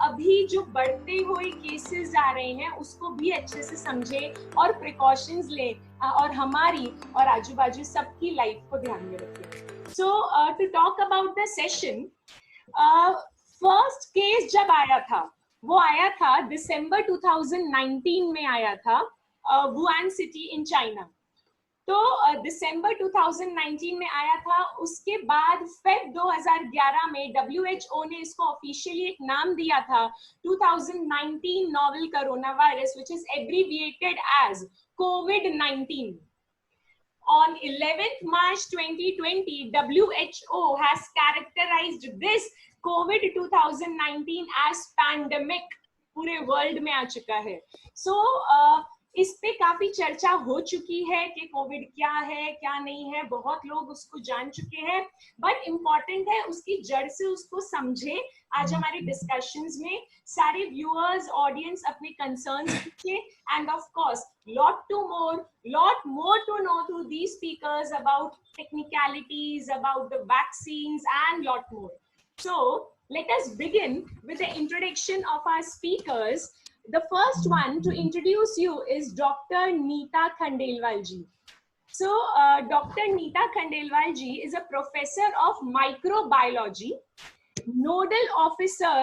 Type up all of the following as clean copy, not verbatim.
अभी जो बढ़ते हुए केसेस आ रहे हैं उसको भी अच्छे से समझे और प्रिकॉशंस ले और हमारी और आजू बाजू सबकी लाइफ को ध्यान में रखें। So to talk about the session, first case जब आया था वो आया था दिसंबर 2019 में आया था, वुहान सिटी इन चाइना। तो दिसंबर 2019 में आया था। उसके बाद फेब 2011 में WHO ने इसको ऑफिशियली एक नाम दिया था 2019 novel corona virus, which is abbreviated as COVID-19. On 11th March 2020, WHO has characterized this COVID 2019 as pandemic. पूरे वर्ल्ड में आ चुका है। सो इस पे काफी चर्चा हो चुकी है कि कोविड क्या है क्या नहीं है, बहुत लोग उसको जान चुके हैं, बट इम्पॉर्टेंट है उसकी जड़ से उसको समझे। आज हमारे डिस्कशंस में सारे व्यूअर्स ऑडियंस अपने कंसर्न्स पूछे, and of course lot more to know through these speakers about technicalities, about the vaccines, and lot more. So let us begin with the introduction of our speakers. The first one to introduce you is Dr. Neeta Khandelwal ji. So Dr. Neeta Khandelwal ji is a professor of microbiology, nodal officer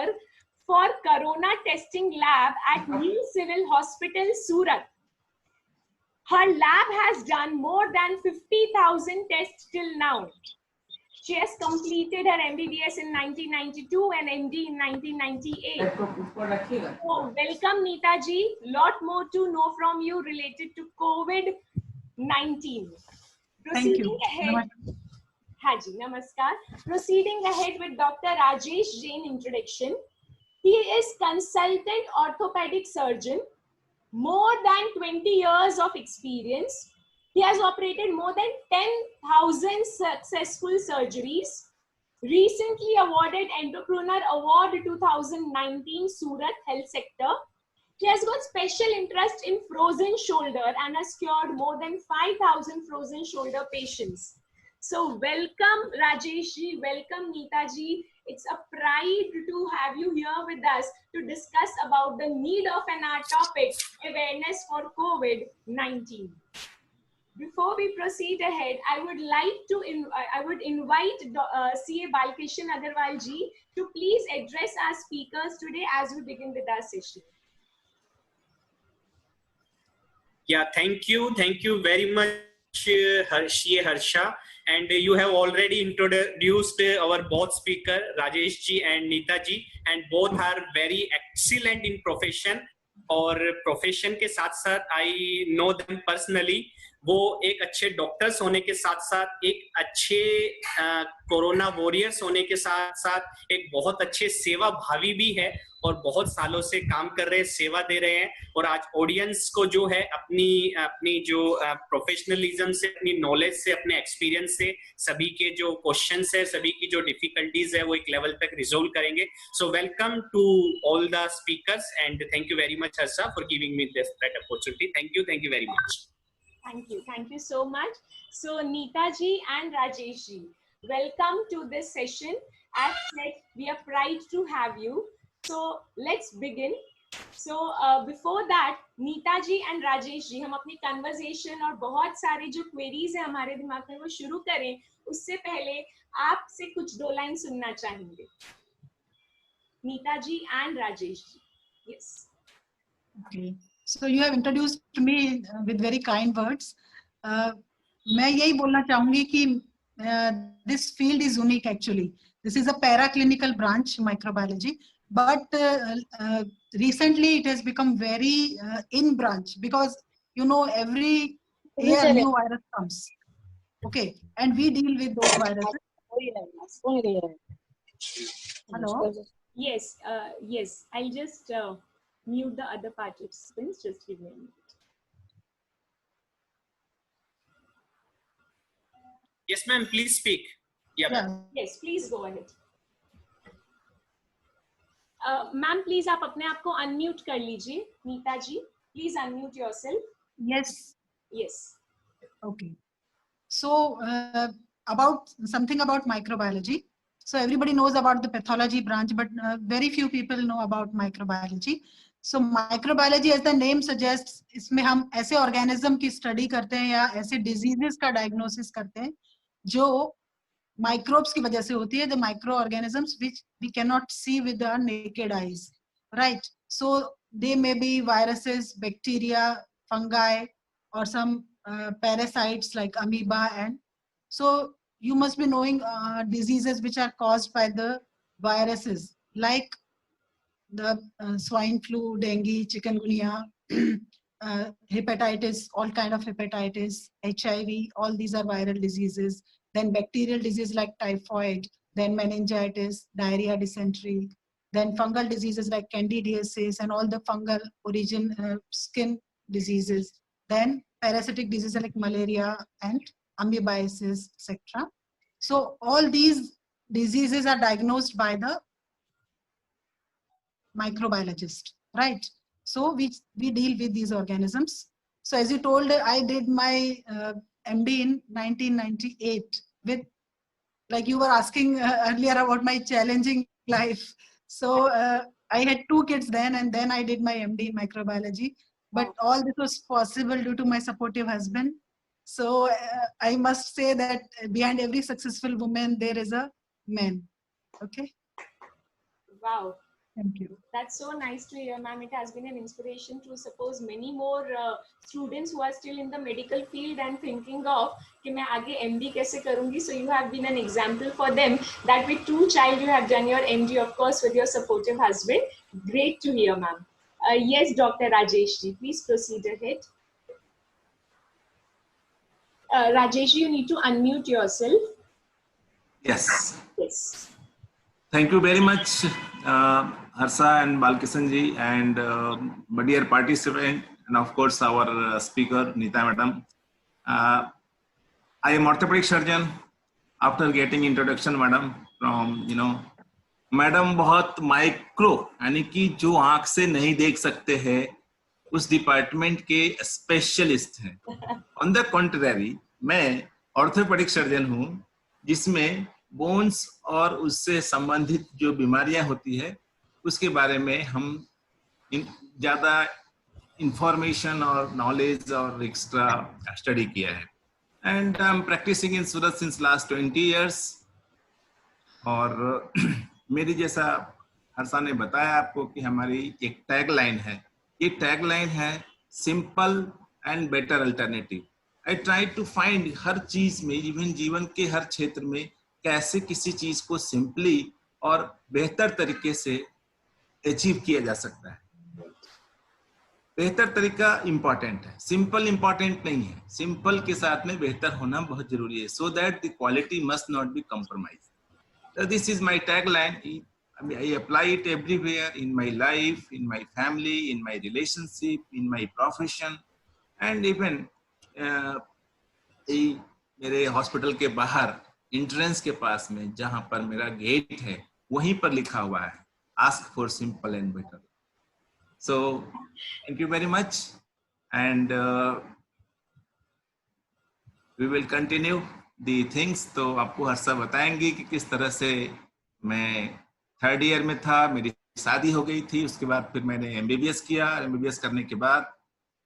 for corona testing lab at New Civil Hospital, Surat. Her lab has done more than 50,000 tests till now. She has completed her MBBS in 1992 and MD in 1998. So welcome Neeta ji. Lot more to know from you related to COVID-19. Proceeding ahead. हाँ जी, नमस्कार. Proceeding ahead with Dr. Rajesh Jain introduction. He is consultant orthopedic surgeon, more than 20 years of experience. He has operated more than 10,000 successful surgeries. Recently awarded Entrepreneur Award 2019 Surat Health Sector. He has got special interest in frozen shoulder and has cured more than 5,000 frozen shoulder patients. So welcome Rajesh ji, welcome Neeta ji. It's a pride to have you here with us to discuss about the need of an our topic, awareness for COVID-19. Before we proceed ahead, I would invite CA Balkishan Agarwal ji to please address our speakers today as we begin with our session. Yeah, thank you very much, Harsha. And you have already introduced our both speaker Rajesh ji and Neeta ji, and both are very excellent in profession. और profession के साथ साथ I know them personally, वो एक अच्छे doctors होने के साथ साथ एक अच्छे कोरोना वॉरियर्स होने के साथ साथ एक बहुत अच्छे सेवा भावी भी है और बहुत सालों से काम कर रहे हैं, सेवा दे रहे हैं। और आज ऑडियंस को जो है अपनी जो प्रोफेशनलिज्म से, अपनी नॉलेज से, अपने एक्सपीरियंस से सभी के जो क्वेश्चंस है, सभी की जो डिफिकल्टीज है वो एक लेवल तक रिजोल्व करेंगे। So welcome to all the speakers and thank you very much Harsha for giving me this that opportunity. Thank you very much. Thank you so much. So Neeta ji and Rajesh ji, welcome to this session. As said, we are proud to have you. So let's begin. So before that, Neeta ji and Rajesh ji, हम अपनी conversation और बहुत सारे जो queries है हमारे दिमाग में वो शुरू करें, उससे पहले आपसे कुछ दो लाइन सुनना चाहेंगे। Neeta ji and Rajesh ji. Yes. Okay. So you have introduced me with very kind words. मैं यही बोलना चाहूंगी कि this field is unique actually. This is a paraclinical branch, microbiology, but recently it has become very in branch because you know every year new virus comes. Okay, and we deal with those viruses. Hello. Yes, yes. I'll just mute the other participants. Just give me a minute. Yes, ma'am. Please speak. Yeah. Yes, please go ahead. Ma'am, please आप अपने आप को unmute कर लीजिए. Neeta ji, please unmute yourself. Yes. Yes. Okay. So about something about microbiology. So everybody knows about the pathology branch, but very few people know about microbiology. So microbiology, as the name suggests, इसमें हम ऐसे organism की study करते हैं या ऐसे diseases का diagnosis करते हैं जो microbes की वजह से होती है, the microorganisms which we cannot see with our naked eyes, right? So they may be viruses, bacteria, fungi, or some parasites like amoeba, and so you must be knowing diseases which are caused by the viruses like the swine flu, dengue, chikungunya, hepatitis, all kind of hepatitis, HIV, all these are viral diseases. Then bacterial disease like typhoid, then meningitis, diarrhea, dysentery, then fungal diseases like candidiasis and all the fungal origin skin diseases. Then parasitic diseases like malaria and amoebiasis, etc. So all these diseases are diagnosed by the microbiologist, right? So we deal with these organisms. So as you told, I did my MD in 1998 with, like you were asking earlier about my challenging life. So I had 2 kids then, and then I did my MD in microbiology. But all this was possible due to my supportive husband. So I must say that behind every successful woman, there is a man. Okay. Wow. Thank you. That's so nice to hear, ma'am. It has been an inspiration to suppose many more students who are still in the medical field and thinking of कि मैं आगे MD कैसे करूँगी. So you have been an example for them that with 2 child you have done your MD, of course, with your supportive husband. Great to hear, ma'am. Yes, Dr. Rajesh ji, please proceed ahead. Rajesh, you need to unmute yourself. Yes. Yes. Thank you very much, Harsha and Balkishan ji, and my dear participant, and of course our speaker, Nita madam. I am orthopedic surgeon. After getting introduction, madam, from madam बहुत micro यानी कि जो आंख से नहीं देख सकते हैं उस डिपार्टमेंट के स्पेशलिस्ट हैं. ऑन द कॉन्ट्ररी मैं ऑर्थोपेडिक सर्जन हूं जिसमें बोन्स और उससे संबंधित जो बीमारियां होती है उसके बारे में हम ज्यादा इंफॉर्मेशन और नॉलेज और एक्स्ट्रा स्टडी किया है. And I am practising in Surat since last 20 years. और मेरी जैसा हर्षा ने बताया आपको कि हमारी एक टैग लाइन है. ये टैग लाइन है simple and better alternative. I try to find हर चीज में, इवन जीवन के हर क्षेत्र में कैसे किसी चीज को सिंपली और बेहतर तरीके से अचीव किया जा सकता है. बेहतर तरीका इंपॉर्टेंट है, सिंपल इंपॉर्टेंट नहीं है. सिंपल के साथ में बेहतर होना बहुत जरूरी है, so that the quality must not be compromise. This is my tagline. I apply it everywhere in my life, in my family, in my relationship, in my profession, and even मेरे hospital के बाहर entrance के पास में जहां पर मेरा gate है वहीं पर लिखा हुआ है ask for simple and better. So thank you very much, and we will continue the things. तो आपको हर्षा बताएंगी कि किस तरह से मैं 3rd year में था, मेरी शादी हो गई थी, उसके बाद फिर मैंने MBBS किया. MBBS करने के बाद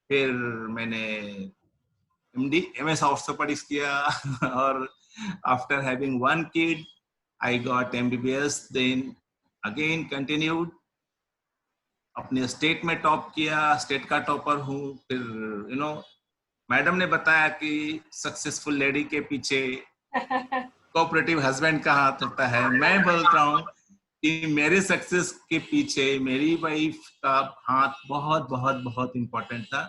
फिर मैंने MD MS ऑर्थोपेडिक्स किया और after having 1 kid I got MBBS, then again continued. अपने स्टेट में टॉप किया, स्टेट का टॉपर हूँ. फिर मैडम ने बताया कि सक्सेसफुल लेडी के पीछे कोऑपरेटिव हस्बैंड का हाथ होता है. मैं बोलता हूँ कि मेरे सक्सेस के पीछे मेरी वाइफ का हाथ बहुत बहुत बहुत इम्पोर्टेंट था,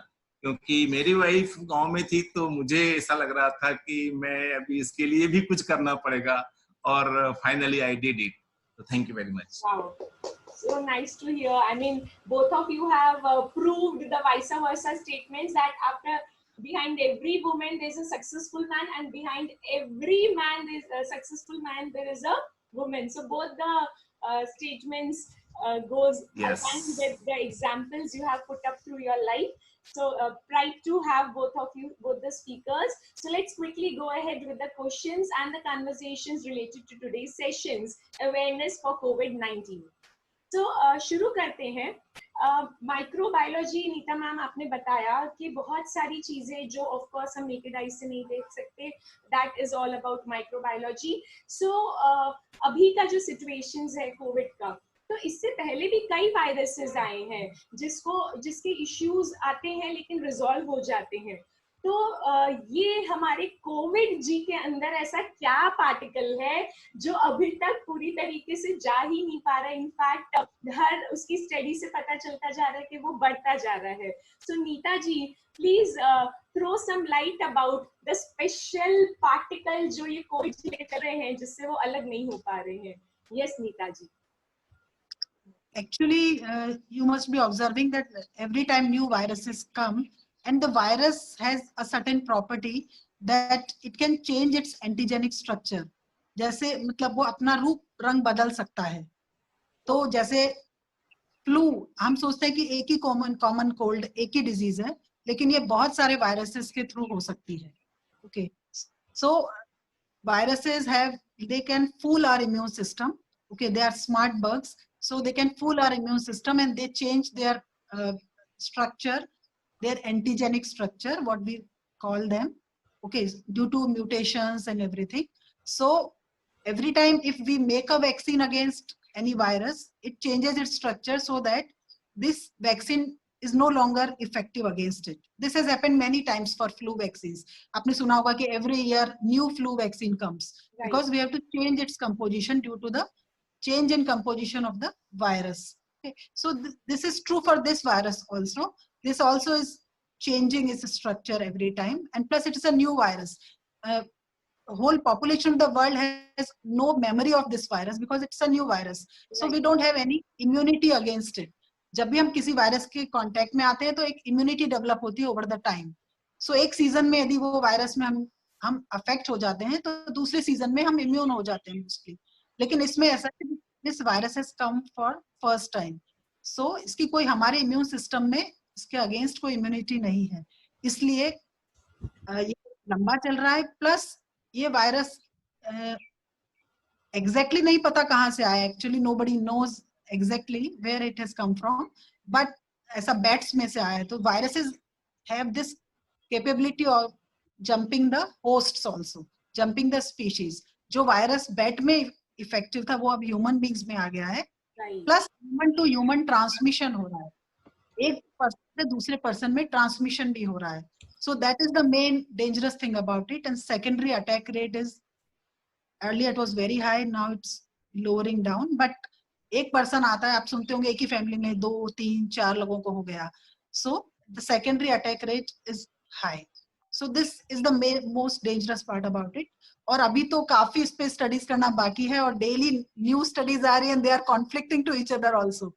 क्योंकि मेरी वाइफ गांव में थी तो मुझे ऐसा लग रहा था कि मैं अभी इसके लिए भी कुछ करना पड़ेगा, और finally I did it. So thank you very much. Wow. So nice to hear. I mean, both of you have proved the vice versa statements that after behind every woman there is a successful man, and behind every man there is a successful man there is a woman. So both the statements goes Yes. along with the examples you have put up through your life. So pride to have both of you, both the speakers. So let's quickly go ahead with the questions and the conversations related to today's sessions, awareness for COVID-19. तो शुरू करते हैं. Microbiology, Nita ma'am आपने बताया कि बहुत सारी चीजें जो ऑफ कोर्स हम नेकेड आई से नहीं देख सकते, that is all about microbiology. So अभी का जो सिचुएशंस है कोविड का, तो इससे पहले भी कई वायरसेस आए हैं जिसके इश्यूज आते हैं लेकिन रिजॉल्व हो जाते हैं. तो ये हमारे कोविड जी के अंदर ऐसा क्या पार्टिकल है जो अभी तक पूरी तरीके से जा ही नहीं पा रहा है. इनफैक्ट हर उसकी स्टडी से पता चलता जा रहा है कि वो बढ़ता जा रहा है. So Neeta ji, please throw some light about the special particle जो ये कोविड जी लेकर रहे हैं जिससे वो अलग नहीं हो पा रहे हैं. Yes Neeta ji. Actually, you must be observing that every time new viruses come, and the virus has a certain property that it can change its antigenic structure. जैसे मतलब वो अपना रूप रंग बदल सकता है. तो जैसे फ्लू, हम सोचते हैं कि एक ही कॉमन कोल्ड, एक ही डिजीज है, लेकिन ये बहुत सारे वायरसेस के थ्रू हो सकती है. Okay, so viruses they can fool our immune system. Okay, they are smart bugs, so they can fool our immune system and they change their structure, their antigenic structure, what we call them, okay, due to mutations and everything. So every time if we make a vaccine against any virus, it changes its structure so that this vaccine is no longer effective against it. This has happened many times for flu vaccines. आपने सुना होगा कि every year new flu vaccine comes, right, because we have to change its composition due to the change in composition of the virus. Okay. So this is true for this virus also. This also is changing its structure every time, and plus it is a new virus. Whole population of the world has no memory of this virus because it's a new virus. So right, we don't have any immunity against it. जब भी हम किसी virus के contact में आते हैं तो एक इम्यूनिटी डेवलप होती है ओवर द टाइम. सो एक सीजन में यदि वो वायरस में हम अफेक्ट हो जाते हैं तो दूसरे सीजन में हम इम्यून हो जाते हैं मोस्टली. लेकिन इसमें ऐसा है, this virus has come for first time, so इसकी कोई हमारे इम्यून सिस्टम में इसके अगेंस्ट कोई इम्यूनिटी नहीं है, इसलिए ये लंबा चल रहा है. प्लस ये वायरस एग्जैक्टली नहीं पता कहाँ से आया. Actually nobody knows exactly where it has come from, but ऐसा bats में से आया है. तो viruses have this capability of jumping the hosts also, jumping the species. जो virus bat में effective था वो अब human beings में आ गया है. right. Plus human to human transmission हो रहा है, एक person से दूसरे person में transmission भी हो रहा है. So that is the main dangerous thing about it. And secondary attack rate is, earlier it was very high, now it's lowering down, but एक पर्सन आता है, आप सुनते होंगे एक ही फैमिली में 2, 3, 4 लोगों को हो गया. So the secondary attack rate is high. So this is the most dangerous part about it. और अभी तो काफी इस पे स्टडीज करना बाकी है और डेली न्यू स्टडीज आ रही है, and they are conflicting to each other also.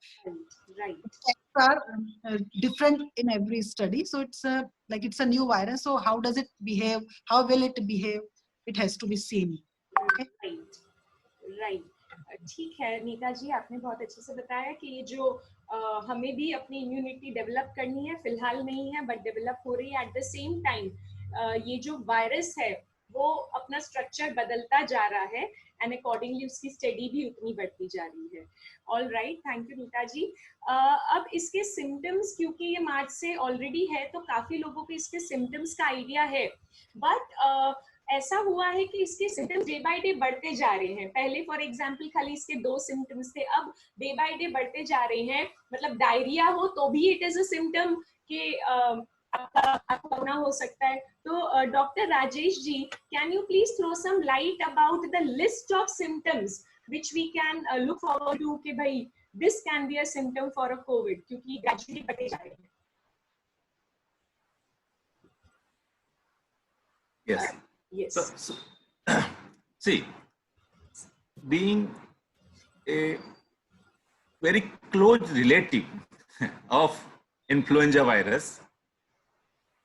Effects are different in every study. So it's a new virus. So how does it behave? How will it behave? It has to be seen. Okay? Right. ठीक है नीता जी, आपने बहुत अच्छे से बताया कि ये जो हमें भी अपनी इम्यूनिटी डेवलप करनी है, फिलहाल नहीं है बट डेवलप हो रही है. एट द सेम टाइम ये जो वायरस है वो अपना स्ट्रक्चर बदलता जा रहा है एंड अकॉर्डिंगली उसकी स्टडी भी उतनी बढ़ती जा रही है. All right, thank you Neeta ji. अब इसके सिम्टम्स, क्योंकि ये मार्च से ऑलरेडी है तो काफी लोगों को इसके सिम्टम्स का आइडिया है, बट ऐसा हुआ है कि इसके सिम्टम्स डे बाय डे बढ़ते जा रहे हैं. पहले फॉर एग्जांपल खाली इसके 2 सिम्टम्स थे, अब डे बाय डे बढ़ते जा रहे हैं. मतलब डायरिया हो तो भी इट इज अ सिम्टम कि आपको कोरोना हो सकता है. तो doctor Rajesh ji, can you please throw some light about the list of symptoms which we can look forward to कि भाई this can be a symptom for a covid, क्योंकि gradually बढ़ते जा रहे हैं. Yes. Yes. So, see, being a very close relative of influenza virus,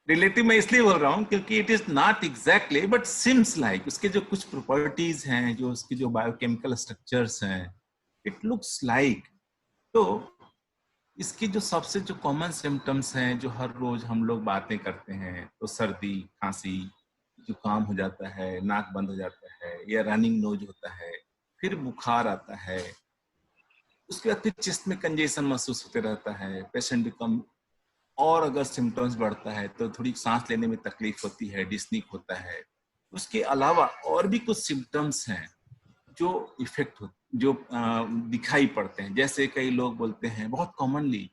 relative मैं इसलिए बोल रहा हूँ क्योंकि it is not exactly but seems like उसके जो कुछ properties हैं, जो उसके जो biochemical structures हैं, it looks like. तो इसके जो सबसे जो कॉमन सिम्टम्स हैं जो हर रोज हम लोग बातें करते हैं, तो सर्दी, खांसी, जुकाम हो जाता है, नाक बंद हो जाता है, या रनिंग नोज होता है, फिर बुखार आता है, उसके बाद फिर चेस्ट में कंजेशन महसूस होते रहता है, पेशेंट बिकम, और अगर सिम्टम्स बढ़ता है तो थोड़ी सांस लेने में तकलीफ होती है, डिस्निक होता है। उसके अलावा और भी कुछ सिम्टम्स हैं जो इफेक्ट हो, जो दिखाई पड़ते हैं। जैसे कई लोग बोलते हैं बहुत कॉमनली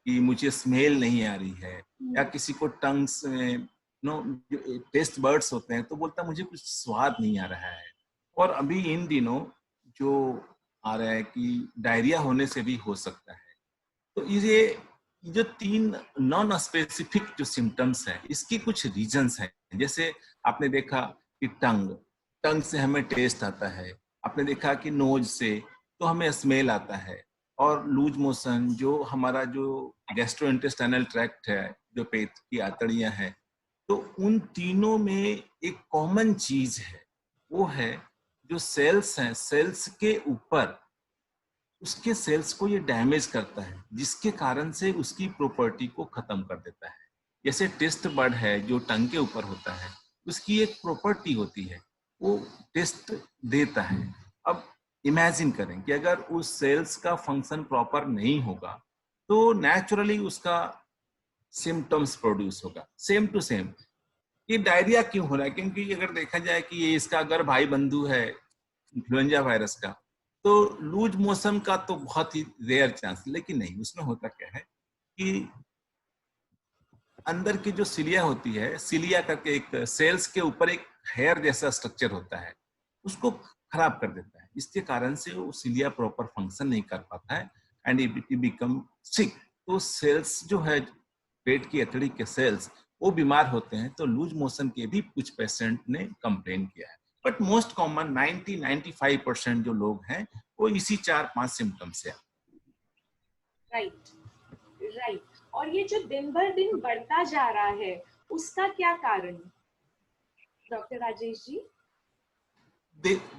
कि मुझे स्मेल नहीं आ रही है, या किसी को टंग्स में नो जो टेस्ट बर्ड्स होते हैं तो बोलता है मुझे कुछ स्वाद नहीं आ रहा है। और अभी इन दिनों जो आ रहा है कि डायरिया होने से भी हो सकता है। तो ये जो 3 नॉन स्पेसिफिक जो सिम्टम्स हैं, इसकी कुछ रीजंस हैं। जैसे आपने देखा कि टंग से हमें टेस्ट आता है, आपने देखा कि नोज से तो हमें स्मेल आता है, और लूज मोशन जो हमारा जो गैस्ट्रोइंटेस्टाइनल ट्रैक्ट है, जो पेट की आंतड़ियां हैं, तो उन तीनों में एक कॉमन चीज है, वो है जो सेल्स हैं, सेल्स के ऊपर उसके सेल्स को ये डैमेज करता है, जिसके कारण से उसकी प्रॉपर्टी को खत्म कर देता है। जैसे टेस्ट बड है जो टंग के ऊपर होता है, उसकी एक प्रॉपर्टी होती है, वो टेस्ट देता है। अब इमेजिन करें कि अगर उस सेल्स का फंक्शन प्रॉपर नहीं होगा तो नेचुरली उसका सिम्टम्स प्रोड्यूस होगा, सेम टू सेम। ये डायरिया क्यों हो रहा है? क्योंकि अगर देखा जाए कि ये इसका अगर भाई बंधु है इन्फ्लुएंजा वायरस का, तो लूज मोशन का तो बहुत ही रेयर चांस, लेकिन नहीं, उसमें होता क्या है कि अंदर की जो सिलिया होती है, सिलिया करके एक सेल्स के ऊपर एक हेयर जैसा स्ट्रक्चर होता है, उसको खराब कर देता है। इसके कारण से वो सिलिया प्रॉपर फंक्शन नहीं कर पाता है एंड इट बिकम सिक। तो सेल्स जो है पेट की अतड़ी के सेल्स, वो बीमार होते हैं। तो लूज मोशन के भी कुछ पेशेंट ने कंप्लेन किया है, बट मोस्ट कॉमन 90-95% जो लोग हैं वो इसी 4-5 सिम्टम से। Right, right. और ये जो दिन भर दिन बढ़ता जा रहा है, उसका क्या कारण, डॉक्टर राजेश जी?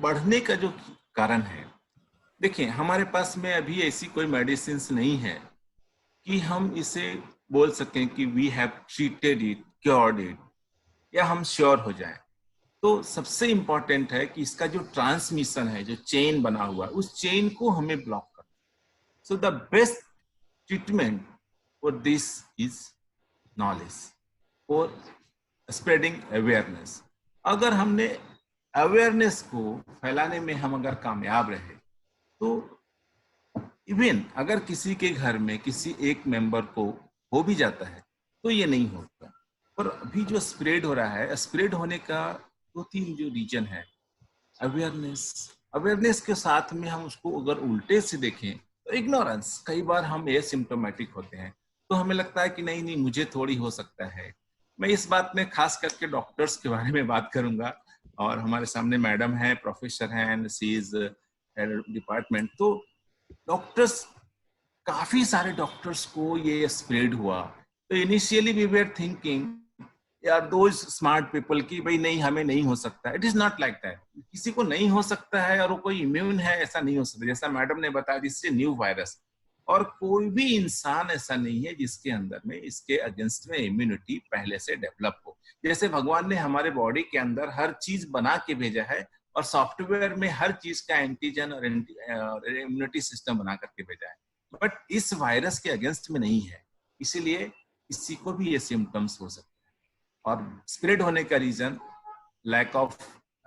बढ़ने का जो कारण है, देखिए हमारे पास में अभी ऐसी कोई मेडिसिन नहीं है कि हम इसे बोल सकें कि we have treated it, cured it, या हम श्योर हो जाएं। तो सबसे इंपॉर्टेंट है कि इसका जो ट्रांसमिशन है, जो चेन बना हुआ है, उस चेन को हमें ब्लॉक करना। So the best treatment for this is knowledge, for spreading awareness. अगर हमने अवेयरनेस को फैलाने में हम अगर कामयाब रहे, तो इवन अगर किसी के घर में किसी एक मेंबर को हो भी जाता है तो ये नहीं होता। पर अभी जो स्प्रेड हो रहा है, स्प्रेड होने का 2-3 जो रीजन है, अवेयरनेस के साथ में हम उसको अगर उल्टे से देखें तो इग्नोरेंस। कई बार हम एसिम्प्टोमेटिक होते हैं तो हमें लगता है कि नहीं नहीं मुझे थोड़ी हो सकता है। मैं इस बात में खास करके डॉक्टर्स के बारे में बात करूंगा, और हमारे सामने मैडम है, प्रोफेसर हैं, एंड सी इज डिपार्टमेंट। तो डॉक्टर्स, काफी सारे डॉक्टर्स को ये स्प्रेड हुआ। तो इनिशियली वी वर थिंकिंग यार दोज स्मार्ट पीपल की भाई नहीं हमें नहीं हो सकता। It is not like that. किसी को नहीं हो सकता है और वो कोई इम्यून है ऐसा नहीं हो सकता। जैसा मैडम ने बताया, दिस इज न्यू वायरस, और कोई भी इंसान ऐसा नहीं है जिसके अंदर में इसके अगेंस्ट में इम्यूनिटी पहले से डेवलप हो। जैसे भगवान ने हमारे बॉडी के अंदर हर चीज बना के भेजा है, और सॉफ्टवेयर में हर चीज का एंटीजन और इम्यूनिटी सिस्टम बना करके भेजा है, बट इस वायरस के अगेंस्ट में नहीं है। इसीलिए किसी को भी ये सिम्टम्स हो सकते हैं। और स्प्रेड होने का रीजन लैक ऑफ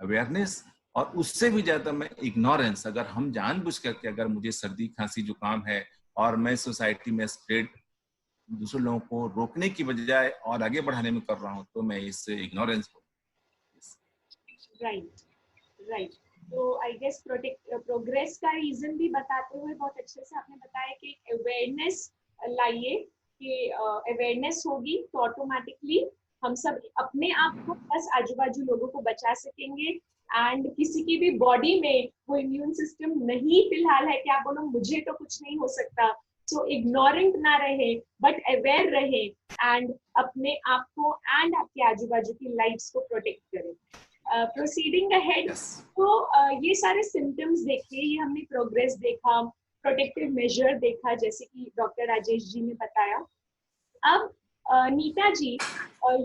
अवेयरनेस, और उससे भी ज्यादा में इग्नोरेंस। अगर हम जानबूझ करके, अगर मुझे सर्दी खांसी जुकाम है और मैं सोसाइटी में स्प्रेड दूसरे लोगों को रोकने की बजाय और आगे बढ़ाने में कर रहा हूँ, तो मैं इस इग्नोरेंस को। Right, right. तो आई गेस प्रोग्रेस का रीजन भी बताते हुए बहुत अच्छे से आपने बताया कि अवेयरनेस लाइए, कि अवेयरनेस होगी तो ऑटोमेटिकली हम सब अपने आप को बस आजू बाजू लोगों को बचा सकेंगे। एंड किसी की भी बॉडी में वो इम्यून सिस्टम नहीं फिलहाल है कि आप बोलो मुझे तो कुछ नहीं हो सकता। सो इग्नोरेंट ना रहे, बट अवेयर रहे, एंड अपने आप को एंड आपके आजू बाजू की लाइफ्स को प्रोटेक्ट करें। प्रोसीडिंग अहेड, तो ये सारे सिम्टम्स देखे, ये हमने प्रोग्रेस देखा, प्रोटेक्टिव मेजर देखा, जैसे कि डॉक्टर राजेश जी ने बताया। अब Neeta ji,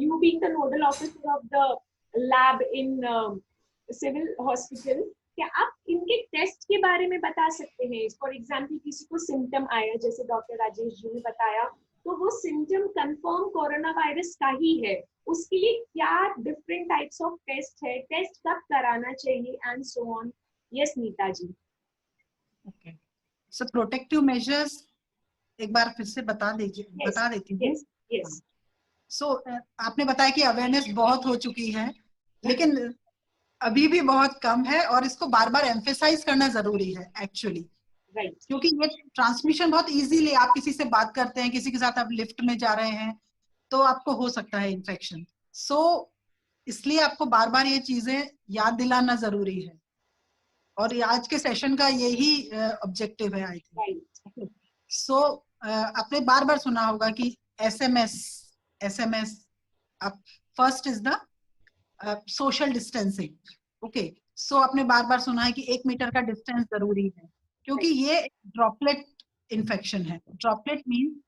you being the nodal officer of the lab in civil hospital, क्या आप इनके टेस्ट के बारे में बता सकते हैं? फॉर एग्जाम्पल किसी को सिम्टम आया, जैसे डॉक्टर राजेश जी ने बताया, तो वो सिम्टम कंफर्म कोरोना वायरस का ही है, उसके लिए क्या डिफरेंट टाइप्स ऑफ टेस्ट है, टेस्ट कब कराना चाहिए, and so on. Yes Neeta ji. Okay, so protective measures एक बार फिर से बता देती हूँ। यस। सो आपने बताया कि अवेयरनेस बहुत हो चुकी है, लेकिन अभी भी बहुत कम है, और इसको बार बार एम्फेसाइज करना जरूरी है एक्चुअली। राइट। क्योंकि ये ट्रांसमिशन बहुत इजीली, आप किसी से बात करते हैं, किसी के साथ आप लिफ्ट में जा रहे हैं, तो आपको हो सकता है इन्फेक्शन। सो इसलिए आपको बार बार ये चीजें याद दिलाना जरूरी है, और ये आज के सेशन का यही ऑब्जेक्टिव है आई थिंक। सो आपने बार बार सुना होगा कि एसएमएस अब first is the social distancing. Okay, so आपने बार बार सुना है कि 1 मीटर का डिस्टेंस जरूरी है, क्योंकि ये ड्रॉपलेट इन्फेक्शन है। Droplet mean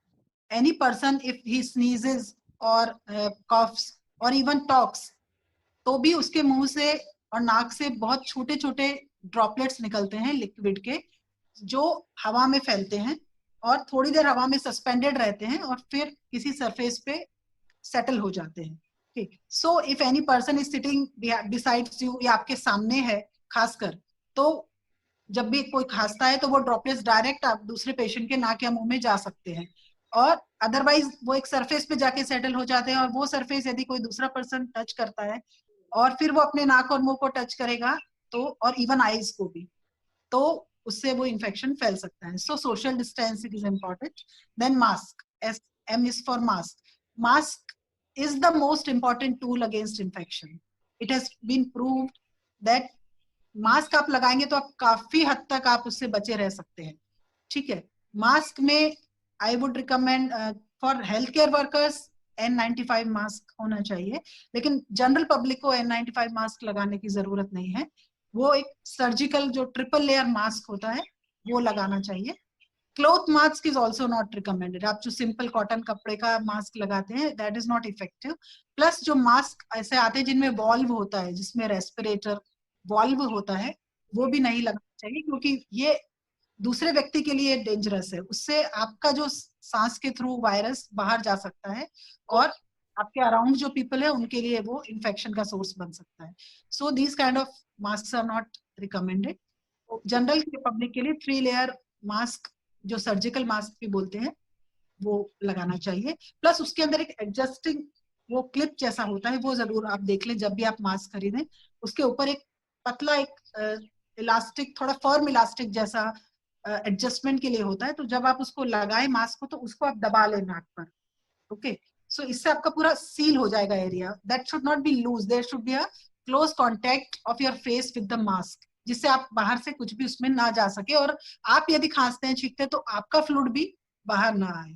any person if he sneezes और कॉफ्स और इवन टॉक्स, तो भी उसके मुंह से और नाक से बहुत छोटे छोटे ड्रॉपलेट्स निकलते हैं लिक्विड के, जो हवा में फैलते हैं और थोड़ी देर हवा में सस्पेंडेड रहते हैं और फिर किसी सरफेस पे सेटल हो जाते हैं। So if any person is sitting besides you, या आपके सामने है खासकर, तो जब भी कोई खांसता है तो वो ड्रॉपलेट्स डायरेक्ट आप दूसरे पेशेंट के नाक या मुंह में जा सकते हैं, और अदरवाइज वो एक सरफेस पे जाके सेटल हो जाते हैं, और वो सरफेस यदि कोई दूसरा पर्सन टच करता है और फिर वो अपने नाक और मुंह को टच करेगा, तो और इवन आईज को भी, तो उससे वो इन्फेक्शन फैल सकता है। So social distancing is important. Then mask, M is for mask. Mask is the most important tool against infection. It has been proved that mask आप लगाएंगे तो आप काफी हद तक आप उससे बचे रह सकते हैं। ठीक है, मास्क में I would recommend for health care workers N95 mask होना चाहिए, लेकिन जनरल पब्लिक को N95 मास्क लगाने की जरूरत नहीं है। वो एक सर्जिकल जो ट्रिपल लेयर मास्क होता है वो लगाना चाहिए। Cloth mask is also not recommended. आप जो सिंपल कॉटन कपड़े का मास्क लगाते हैं that is not effective. Plus जो मास्क ऐसे आते हैं जिनमें वॉल्व होता है, जिसमें रेस्पिरेटर वॉल्व होता है, वो भी नहीं लगाना चाहिए, क्योंकि ये दूसरे व्यक्ति के लिए डेंजरस है। उससे आपका जो सांस के थ्रू वायरस बाहर जा सकता है और आपके अराउंड जो पीपल है उनके लिए वो इन्फेक्शन का सोर्स बन सकता है। So these kind of mask are not recommended. General public के लिए 3 लेयर मास्क, जो सर्जिकल मास्क भी बोलते हैं, वो लगाना चाहिए। प्लस उसके अंदर एक एडजस्टिंग वो क्लिप जैसा होता है, वो जरूर आप देख लें जब भी आप मास्क खरीदें। उसके ऊपर एक पतला एक इलास्टिक, थोड़ा फर्म इलास्टिक जैसा एडजस्टमेंट के लिए होता है, तो जब आप उसको लगाए मास्क को तो उसको आप दबा लें नाक पर। ओके, सो इससे आपका पूरा सील हो जाएगा area. That should not be loose, there should be a close contact of your face with the mask, जिससे आप बाहर से कुछ भी उसमें ना जा सके, और आप यदि खांसते हैं छींकते हैं तो आपका फ्लूइड भी बाहर ना आए।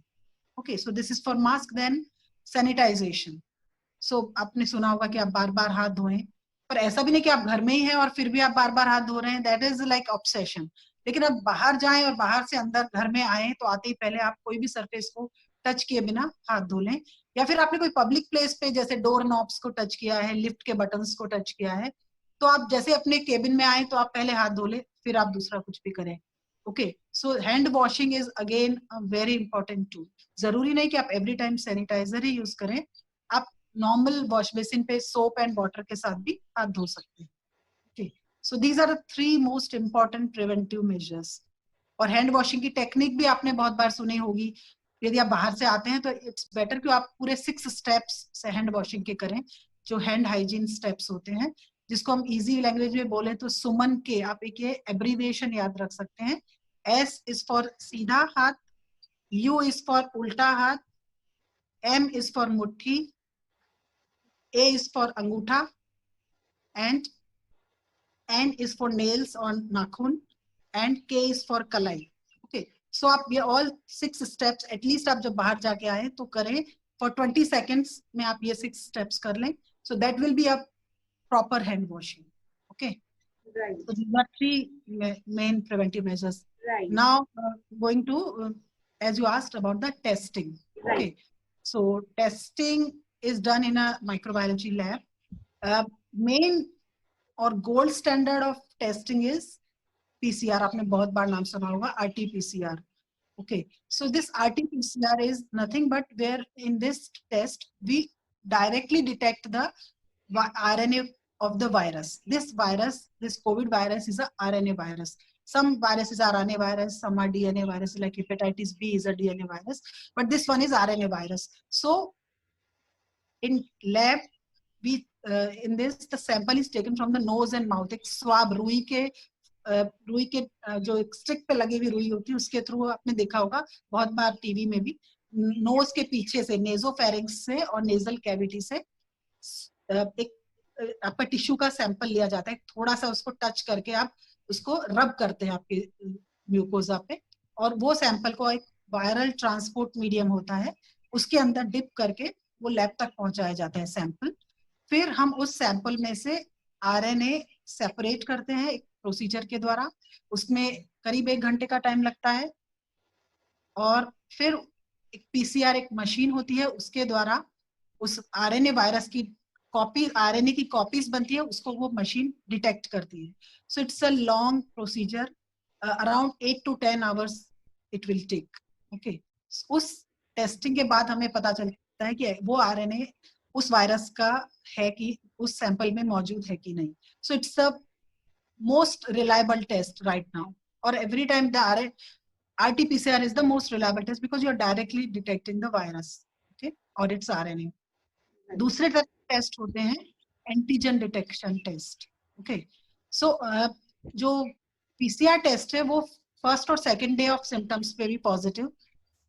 Okay, so this is for mask. Then sanitisation. So आपने सुना होगा कि आप बार बार हाथ धोएं, पर ऐसा भी नहीं कि आप घर में ही हैं और फिर भी आप बार बार हाथ धो रहे हैं, दैट इज लाइक ऑब्सेशन। लेकिन आप बाहर जाएं और बाहर से अंदर घर में आए तो आते ही पहले आप कोई भी सरफेस को टच किए बिना हाथ धो लें। या फिर आपने कोई पब्लिक प्लेस पे जैसे डोर नॉब्स को टच किया है, लिफ्ट के बटन्स को टच किया है, तो आप जैसे अपने केबिन में आए तो आप पहले हाथ धो ले, फिर आप दूसरा कुछ भी करें। Okay, so hand washing is again a very important tool. जरूरी नहीं कि आप एवरी टाइम सैनिटाइजर ही यूज करें, आप नॉर्मल वॉश बेसिन पे सोप एंड वाटर के साथ भी हाथ धो सकते हैं। Okay, so these are the 3 most important preventive measures. और हैंड वॉशिंग की टेक्निक भी आपने बहुत बार सुनी होगी। यदि आप बाहर से आते हैं तो इट्स बेटर कि आप पूरे 6 स्टेप्स से हैंड वॉशिंग के करें, जो हैंड हाइजीन स्टेप्स होते हैं, जिसको हम इजी लैंग्वेज में बोले तो सुमन के। आप एक ये एब्रीविएशन याद रख सकते हैं। S इज फॉर सीधा हाथ, U इज फॉर उल्टा हाथ, M इज फॉर मुट्ठी, A is for अंगूठा, and N is for nails on नाखून, and K is for कलाई। Okay, so आप ये all 6 steps एटलीस्ट आप जब बाहर जाके आए तो करें। for 20 seconds में आप ये 6 steps कर लें, so that will be a proper hand washing। Okay, Right. so these are 3 main preventive measures Right. Now going to as you asked about the testing. Right. Okay, so testing is done in a microbiology lab. Main or gold standard of testing is PCR. आपने बहुत बार नाम सुना होगा, RT-PCR. Okay, so this RT-PCR is nothing but where in this test we directly detect the RNA of the virus. This virus, this COVID virus is a RNA virus. Some viruses are RNA virus, some are DNA virus, like hepatitis B is a DNA virus, but this one is RNA virus. So in lab, we in this the sample is taken from the nose and mouth. एक swab रुई के जो stick पे लगी हुई रुई होती है उसके थ्रू आपने देखा होगा बहुत बार टीवी में भी, नोज के पीछे से नेजोफेरिंक्स से और नेजल कैविटी से एक आपका टिश्यू का सैंपल लिया जाता है, थोड़ा सा उसको टच करके आप उसको रब करते हैं आपके म्यूकोजा पे, और वो सैंपल को एक वायरल ट्रांसपोर्ट मीडियम होता है उसके अंदर डिप करके वो लैब तक पहुंचाया जाता है सैंपल। फिर हम उस सैंपल में से आरएनए सेपरेट करते हैं एक प्रोसीजर के द्वारा, उसमें करीब 1 घंटे का टाइम लगता है, और फिर एक पीसीआर एक मशीन होती है उसके द्वारा उस आरएनए वायरस की कॉपी, आरएनए की कॉपीज बनती है, उसको वो मशीन डिटेक्ट करती है। So it's a long procedure, around 8 to 10 hours it will take. Okay, उस टेस्टिंग के बाद हमें पता चलता है कि वो आरएनए उस वायरस का है कि उस सैंपल में मौजूद है कि नहीं। सो it's a most reliable test right now, or every time the RT-PCR is the most reliable test because you are directly detecting the virus, okay, or its RNA. दूसरे तरह के टेस्ट होते हैं एंटीजन डिटेक्शन टेस्ट। ओके, सो जो PCR test है वो first और second day of symptoms पे भी पॉजिटिव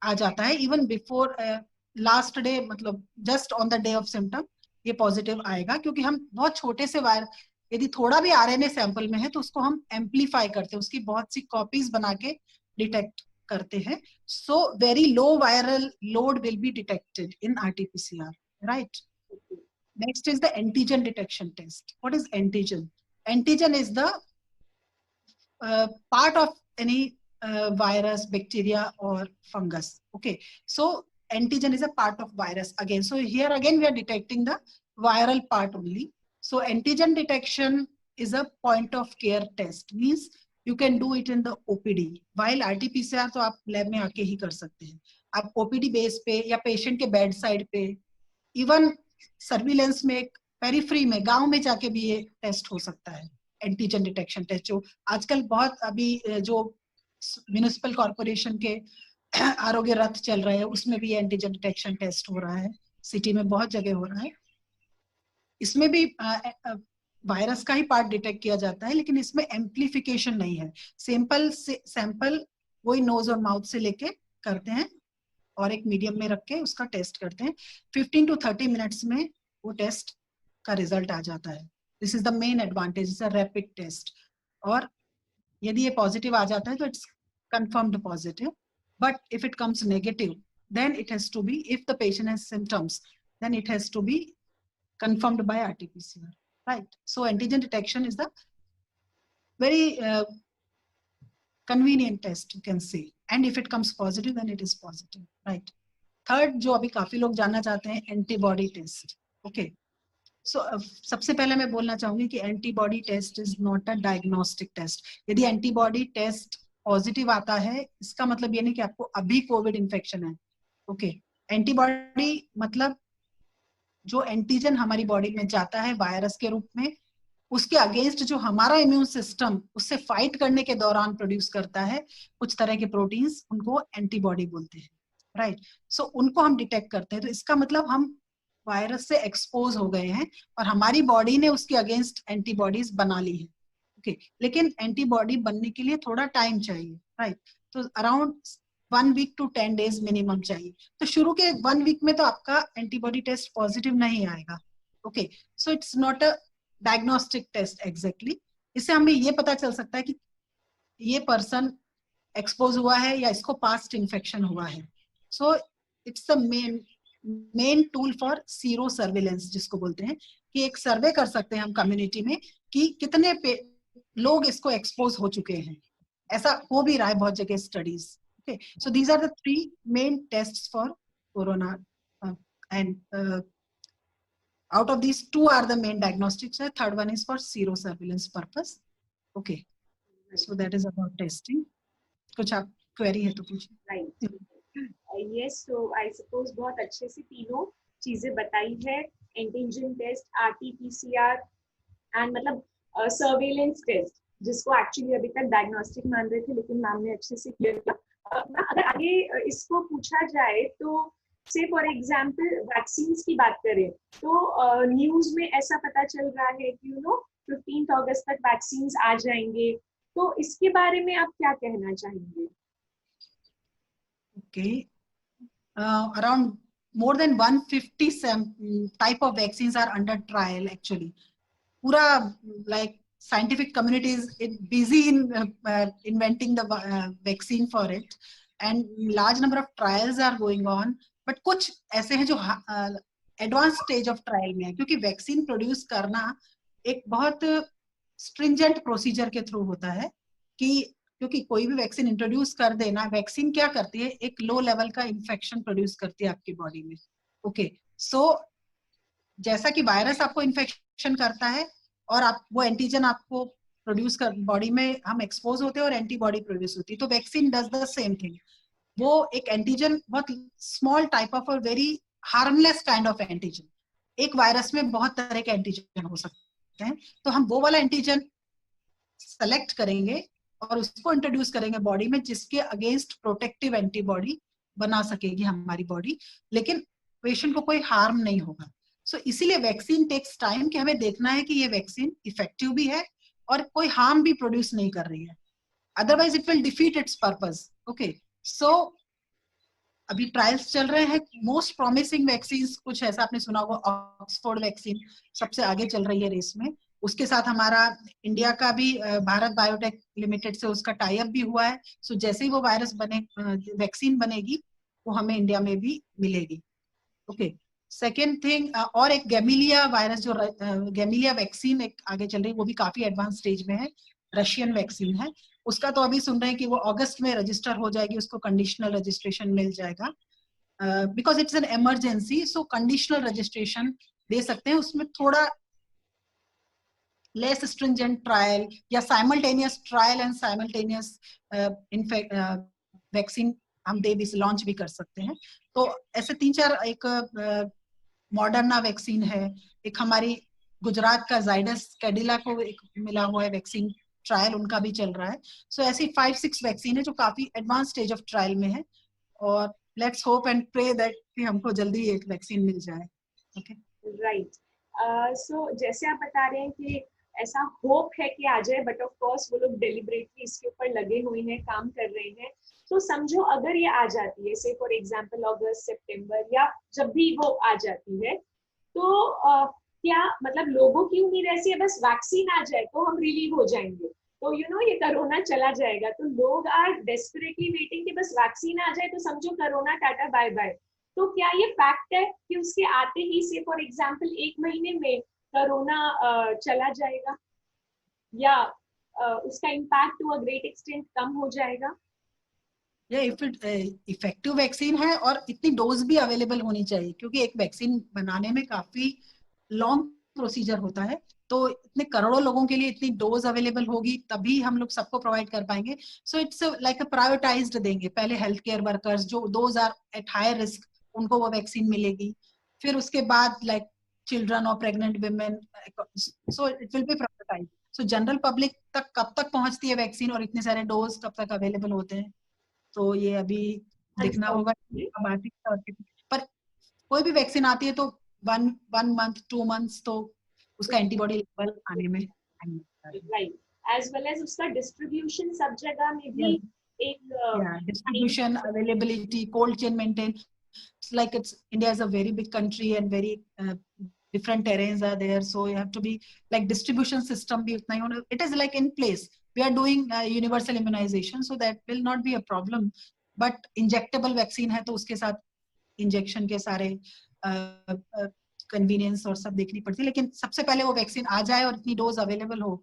आ जाता है, इवन बिफोर लास्ट डे, मतलब just on the day of symptom ये पॉजिटिव आएगा, क्योंकि हम बहुत छोटे से वायरस, यदि थोड़ा भी आरएनए सैंपल में है तो उसको हम एम्पलीफाई करते हैं, उसकी बहुत सी कॉपीज बना के डिटेक्ट करते हैं। So very low viral load will be detected in RT-PCR, right? Next is the antigen detection test. What is antigen? Antigen is the part of any virus, bacteria or fungus. Okay, so antigen is a part of virus again. So here again we are detecting the viral part only. So antigen detection is a point of care test, means you can do it in the OPD. While RT-PCR तो आप lab में आके ही कर सकते हैं, आप OPD base पे या पेशेंट के बेड साइड पे, इवन सर्विलेंस में, पेरिफ्री में, गांव में जाके भी ये टेस्ट हो सकता है, एंटीजन डिटेक्शन टेस्ट। जो आजकल बहुत अभी जो म्युनिसिपल कॉर्पोरेशन के आरोग्य रथ चल रहे हैं उसमें भी एंटीजन डिटेक्शन टेस्ट हो रहा है, सिटी में बहुत जगह हो रहा है। इसमें भी वायरस का ही पार्ट डिटेक्ट किया जाता है, लेकिन इसमें एम्प्लीफिकेशन नहीं है, सैंपल वही नोज और माउथ से लेके करते हैं और एक मीडियम में रख के उसका टेस्ट करते हैं। 15 to 30 मिनट्स में वो टेस्ट का रिजल्ट आ जाता है। This is the main advantage, is a rapid test. और यदि ये पॉजिटिव आ जाता है तो it's confirmed positive, but if it comes negative then it has to be, if the patient has symptoms then it has to be confirmed by RT-PCR, right? So antigen detection is the very convenient test, you can say, and if it comes positive then it is positive, right? Third, जो अभी काफी लोग जानना चाहते हैं, antibody test. Okay, सो सबसे पहले मैं बोलना चाहूंगी कि antibody test is not a diagnostic test. यदि एंटीबॉडी टेस्ट पॉजिटिव आता है इसका मतलब ये नहीं कि आपको अभी कोविड इन्फेक्शन है। ओके, एंटीबॉडी मतलब जो एंटीजन हमारी बॉडी में जाता है वायरस के रूप में, उसके अगेंस्ट जो हमारा इम्यून सिस्टम उससे फाइट करने के दौरान प्रोड्यूस करता है कुछ तरह के प्रोटीन्स, उनको एंटीबॉडी बोलते हैं, राइट? सो उनको हम डिटेक्ट करते हैं, तो इसका मतलब हम वायरस से एक्सपोज हो गए हैं और हमारी बॉडी ने उसके अगेंस्ट एंटीबॉडीज बना ली है। ओके, लेकिन एंटीबॉडी बनने के लिए थोड़ा टाइम चाहिए, राइट? तो around 1 week to 10 days minimum चाहिए। तो शुरू के 1 week में तो आपका एंटीबॉडी टेस्ट पॉजिटिव नहीं आएगा। Okay, so it's not a diagnostic test exactly. इससे हमें ये पता चल सकता है कि ये पर्सन एक्सपोज हुआ है या इसको पास्ट इन्फेक्शन हुआ है। So it's the main tool for sero surveillance, जिसको बोलते हैं कि एक सर्वे कर सकते हैं हम कम्युनिटी में कि कितने लोग इसको एक्सपोज हो चुके हैं। ऐसा हो भी रहा है बहुत जगह studies. Okay, so these are the 3 main tests for corona, and out of these 2 are the main diagnostics. The third one is for sero surveillance purpose. Okay, so that is about testing. कुछ आप query है तो पूछिए. Right. Yes, so I suppose बहुत अच्छे से तीनों चीजें बताई है. एंटीजन टेस्ट, आरटी-पीसीआर एंड मतलब सर्वेलेंस टेस्ट, जिसको एक्चुअली अभी तक डायग्नोस्टिक मान रहे थे, लेकिन मैम ने अच्छे से क्लियर किया. अगर आगे इसको पूछा जाए तो से फॉर एग्जांपल वैक्सीन की बात करें तो न्यूज में ऐसा पता चल रहा है कि 15 अगस्त तक वैक्सीन आ जाएंगे. तो इसके बारे में आप क्या कहना चाहेंगे? Okay, around more than 150 type of vaccines are under trial actually. Pura like scientific community is busy in inventing the vaccine for it, and large number of trials are going on. But कुछ ऐसे हैं जो advanced stage of trial में है, क्योंकि vaccine produce करना एक बहुत stringent procedure के through होता है. कि क्योंकि कोई भी वैक्सीन इंट्रोड्यूस कर देना, वैक्सीन क्या करती है, एक लो लेवल का इन्फेक्शन प्रोड्यूस करती है आपकी बॉडी में. ओके, सो जैसा कि वायरस आपको इन्फेक्शन करता है और आप वो एंटीजन आपको प्रोड्यूस कर, बॉडी में हम एक्सपोज होते हैं और एंटीबॉडी प्रोड्यूस होती है. तो vaccine does the same thing. वो एक एंटीजन, बहुत small type of, very harmless kind of antigen. एक वायरस में बहुत तरह के एंटीजन हो सकते हैं, तो हम वो वाला एंटीजन सेलेक्ट करेंगे और उसको इंट्रोड्यूस करेंगे बॉडी में, जिसके अगेंस्ट प्रोटेक्टिव एंटीबॉडी बना सकेगी हमारी बॉडी, लेकिन पेशेंट को कोई हार्म नहीं होगा. सो इसीलिए वैक्सीन टेक्स टाइम, कि हमें देखना है कि ये वैक्सीन इफेक्टिव भी है और कोई हार्म भी प्रोड्यूस नहीं कर रही है, otherwise it will defeat its purpose. Okay, so अभी ट्रायल्स चल रहे हैं. मोस्ट प्रॉमिसिंग वैक्सीन कुछ ऐसा आपने सुना होगा, ऑक्सफोर्ड वैक्सीन सबसे आगे चल रही है रेस में. उसके साथ हमारा इंडिया का भी भारत बायोटेक लिमिटेड से उसका टाई अप भी हुआ है. सो जैसे ही वो वायरस बने, वैक्सीन बनेगी, वो हमें इंडिया में भी मिलेगी. ओके, सेकेंड थिंग, और एक गैमिलिया वायरस, जो गैमिलिया वैक्सीन एक आगे चल रही है, वो भी काफी एडवांस स्टेज में है, रशियन वैक्सीन है. उसका तो अभी सुन रहे हैं कि वो अगस्त में रजिस्टर हो जाएगी, उसको कंडीशनल रजिस्ट्रेशन मिल जाएगा, because it's an emergency. So conditional registration दे सकते हैं, उसमें थोड़ा less stringent trial या simultaneous trial and simultaneous vaccine हम दे भी लॉन्च भी कर सकते हैं. तो ऐसे 3-4, एक मॉडर्ना वैक्सीन है, एक हमारी गुजरात का जाइडस कैडिला को एक मिला हुआ है वैक्सीन, ट्रायल उनका भी चल रहा है. सो ऐसी 5-6 वैक्सीन है जो काफी एडवांस स्टेज ऑफ ट्रायल में है, और let's hope and pray that कि हमको जल्दी एक वैक्सीन मिल जाए. Okay, right. सो जैसे आप बता रहे हैं कि ऐसा होप है कि आ जाए, बट ऑफ कोर्स वो लोग डेलिबरेटली इसके ऊपर लगे हुए हैं, काम कर रहे हैं. तो समझो अगर ये आ जाती है, से फॉर एग्जांपल अगस्त, सितंबर, या जब भी वो आ जाती है, तो क्या मतलब लोगों की उम्मीद ऐसी है बस वैक्सीन आ जाए तो हम रिलीव हो जाएंगे, तो ये कोरोना चला जाएगा. तो लोग आर डेस्परेटली वेटिंग कि बस वैक्सीन आ जाए तो समझो कोरोना टाटा बाय बाय. तो क्या ये फैक्ट है कि उसके आते ही, से फॉर एग्जांपल 1 महीने में कोरोना चला जाएगा, या उसका impact to a great extent कम हो जाएगा? या इफ इट इफेक्टिव वैक्सीन है और इतनी डोज भी अवेलेबल होनी चाहिए, क्योंकि एक वैक्सीन बनाने में काफी लॉन्ग प्रोसीजर होता है, तो इतने करोड़ों लोगों के लिए इतनी डोज अवेलेबल होगी तभी हम लोग सबको प्रोवाइड कर पाएंगे. So it's like a prioritised देंगे. पहले हेल्थ केयर वर्कर्स जो those are at higher risk, उनको वो वैक्सीन मिलेगी. फिर उसके बाद लाइक चिल्ड्रन और pregnant women, so it will be prioritised. So general public तक कब तक पहुंचती है वैक्सीन और इतने सारे डोज कब तक अवेलेबल होते हैं, तो ये अभी देखना होगा. पर कोई भी वैक्सीन आती है तो 1 मंथ 2 मंथ्स तो उसका एंटीबॉडी लेवल आने में राइट. एज वेल एज उसका डिस्ट्रीब्यूशन सब जगह में भी एक distribution, availability, cold chain maintain. Like India is a very big country and very different terrains are there, so you have to be like distribution system bhi utna hi hona. It is like in place. We are doing universal immunization, so that will not be a problem. But injectable vaccine hai to uske sath injection के सारे convenience और सब देखनी पड़ती है, लेकिन सबसे पहले वो वैक्सीन आ जाए और इतनी डोज अवेलेबल हो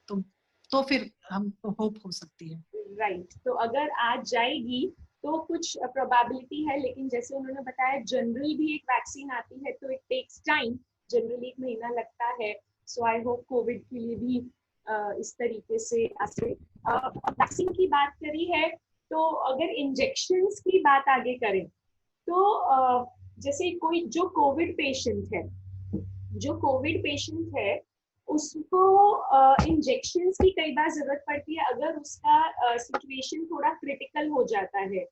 तो फिर हमको होप हो सकती है. राइट, तो अगर आज जाएगी तो कुछ प्रोबेबिलिटी है, लेकिन जैसे उन्होंने बताया जनरल भी एक वैक्सीन आती है तो इट टेक्स टाइम, जनरली 1 महीना लगता है। सो आई होप कोविड के लिए भी इस तरीके से वैक्सीन की बात करी है, तो अगर इंजेक्शंस की बात आगे करें तो जैसे कोई जो कोविड पेशेंट है उसको इंजेक्शंस की कई बार जरूरत पड़ती है अगर उसका सिचुएशन थोड़ा क्रिटिकल हो जाता है।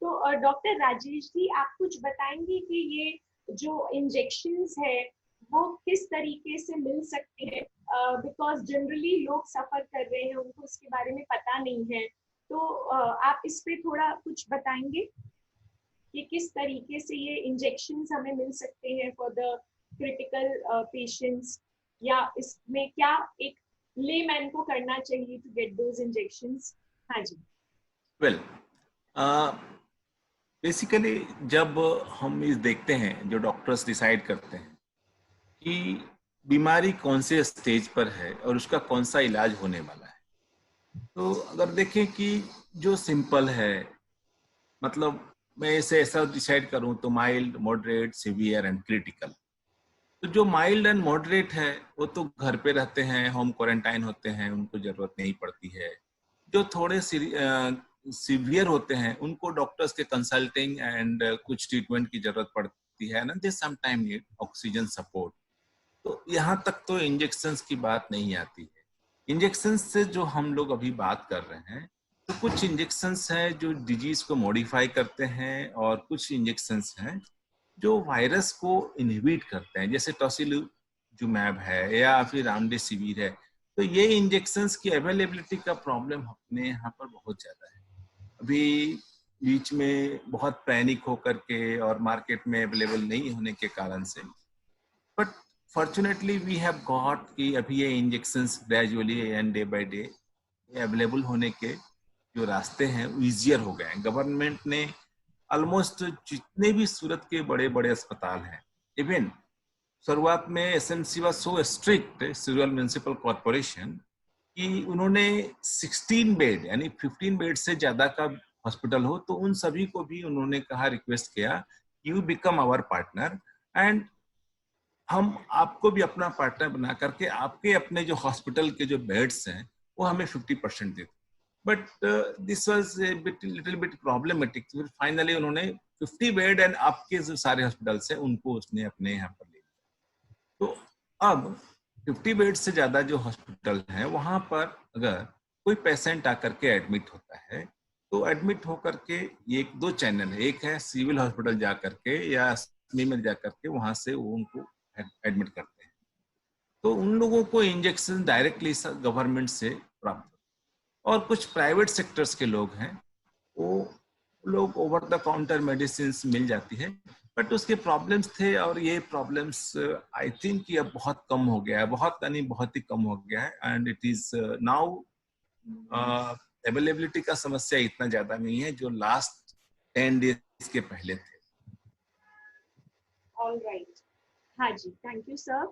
तो डॉक्टर राजेश जी, आप कुछ बताएंगे कि ये जो इंजेक्शंस है वो किस तरीके से मिल सकते हैं, बिकॉज जनरली लोग सफर कर रहे हैं, उनको इसके बारे में पता नहीं है, तो आप इस पे थोड़ा कुछ बताएंगे कि किस तरीके से ये इंजेक्शंस हमें मिल सकते हैं फॉर द क्रिटिकल पेशेंट्स, या इसमें क्या एक लेमैन को करना चाहिए टू गेट दोज इंजेक्शंस? हाँ जी। वेल, बेसिकली जब हम इस देखते हैं, जो डॉक्टर्स डिसाइड करते हैं कि बीमारी कौन से स्टेज पर है और उसका कौन सा इलाज होने वाला है, तो अगर देखें कि जो सिंपल है, मतलब मैं इसे ऐसा डिसाइड करूं तो mild, moderate, severe and critical. तो जो माइल्ड एंड मॉडरेट है वो तो घर पे रहते हैं, होम क्वारंटाइन होते हैं, उनको जरूरत नहीं पड़ती है। जो थोड़े सीवियर होते हैं उनको डॉक्टर्स के कंसल्टिंग एंड कुछ ट्रीटमेंट की जरूरत पड़ती है ना, they some time need oxygen support. तो यहाँ तक तो इंजेक्शंस की बात नहीं आती है। इंजेक्शंस से जो हम लोग अभी बात कर रहे हैं, तो कुछ इंजेक्शंस हैं जो डिजीज को मॉडिफाई करते हैं और कुछ इंजेक्शंस हैं जो वायरस को इनहिबिट करते हैं, जैसे टोसिलुजुमैब है या फिर रेमडेसिविर है। तो ये इंजेक्शंस की अवेलेबिलिटी का प्रॉब्लम अपने यहाँ पर बहुत ज्यादा है। अभी बीच में बहुत पैनिक होकर के और मार्केट में अवेलेबल नहीं होने के कारण से, but fortunately we have got कि अभी ये injections gradually and day by day available होने के जो रास्ते हैं ईजियर हो गए हैं। गवर्नमेंट ने ऑलमोस्ट जितने भी सूरत के बड़े बड़े अस्पताल हैं, इवन शुरुआत में SMC was so strict, civil municipal corporation, कि उन्होंने 16 बेड यानी 15 बेड से ज्यादा का हॉस्पिटल हो तो उन सभी को भी उन्होंने कहा, रिक्वेस्ट किया, you become our partner and हम आपको भी अपना पार्टनर बना करके आपके अपने जो हॉस्पिटल के जो बेड्स हैं वो हमें 50% देते। But this was little bit problematic. फिर फाइनली उन्होंने 50 बेड एंड आपके जो सारे हॉस्पिटल्स हैं उनको उसने अपने यहाँ पर ले लिया। तो अब 50 बेड से ज्यादा जो हॉस्पिटल हैं वहां पर अगर कोई पेशेंट आकर के एडमिट होता है तो एडमिट होकर के ये 2 चैनल है, एक है सिविल हॉस्पिटल जा करके या में जा करके वहां से वो उनको एडमिट करते हैं। तो उन लोगों को इंजेक्शन डायरेक्टली गवर्नमेंट से प्राप्त, और कुछ प्राइवेट सेक्टर्स के लोग हैं वो लोग ओवर द काउंटर मेडिसिन मिल जाती है, बट उसके प्रॉब्लम्स थे और ये प्रॉब्लम्स आई थिंक कि अब बहुत कम हो गया है, बहुत ही कम हो गया है and it is now availability का समस्या इतना ज्यादा नहीं है जो लास्ट 10 डेज के पहले थे। ऑल राइट, हाँ जी, थैंक यू सर।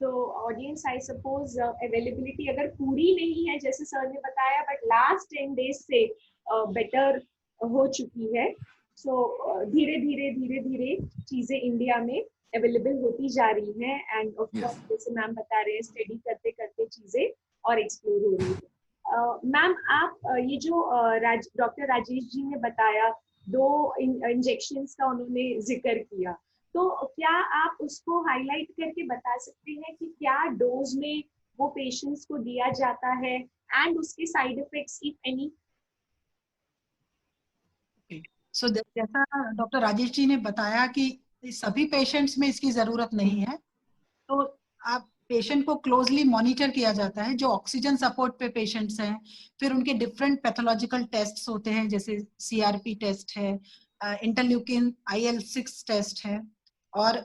तो ऑडियंस, आई सपोज अवेलेबिलिटी अगर पूरी नहीं है जैसे सर ने बताया, बट लास्ट 10 डेज से बेटर हो चुकी है। सो धीरे धीरे चीजें इंडिया में अवेलेबल होती जा रही हैं एंड ऑफ कोर्स जैसे मैम बता रहे हैं, स्टडी करते करते चीजें और एक्सप्लोर हो रही है। मैम, आप ये जो डॉक्टर राजेश जी ने बताया, 2 इंजेक्शंस का उन्होंने जिक्र किया, तो क्या आप उसको हाईलाइट करके बता सकते हैं कि क्या डोज में वो पेशेंट्स को दिया जाता है एंड उसके साइड इफेक्ट्स इफ एनी? सो जैसा डॉक्टर राजेश जी ने बताया कि सभी पेशेंट्स में इसकी जरूरत नहीं है, तो आप पेशेंट को क्लोजली मॉनिटर किया जाता है। जो ऑक्सीजन सपोर्ट पे पेशेंट्स हैं, फिर उनके डिफरेंट पैथोलॉजिकल टेस्ट्स होते हैं, जैसे सीआरपी टेस्ट है, इंटरल्यूकिन IL-6 टेस्ट है, और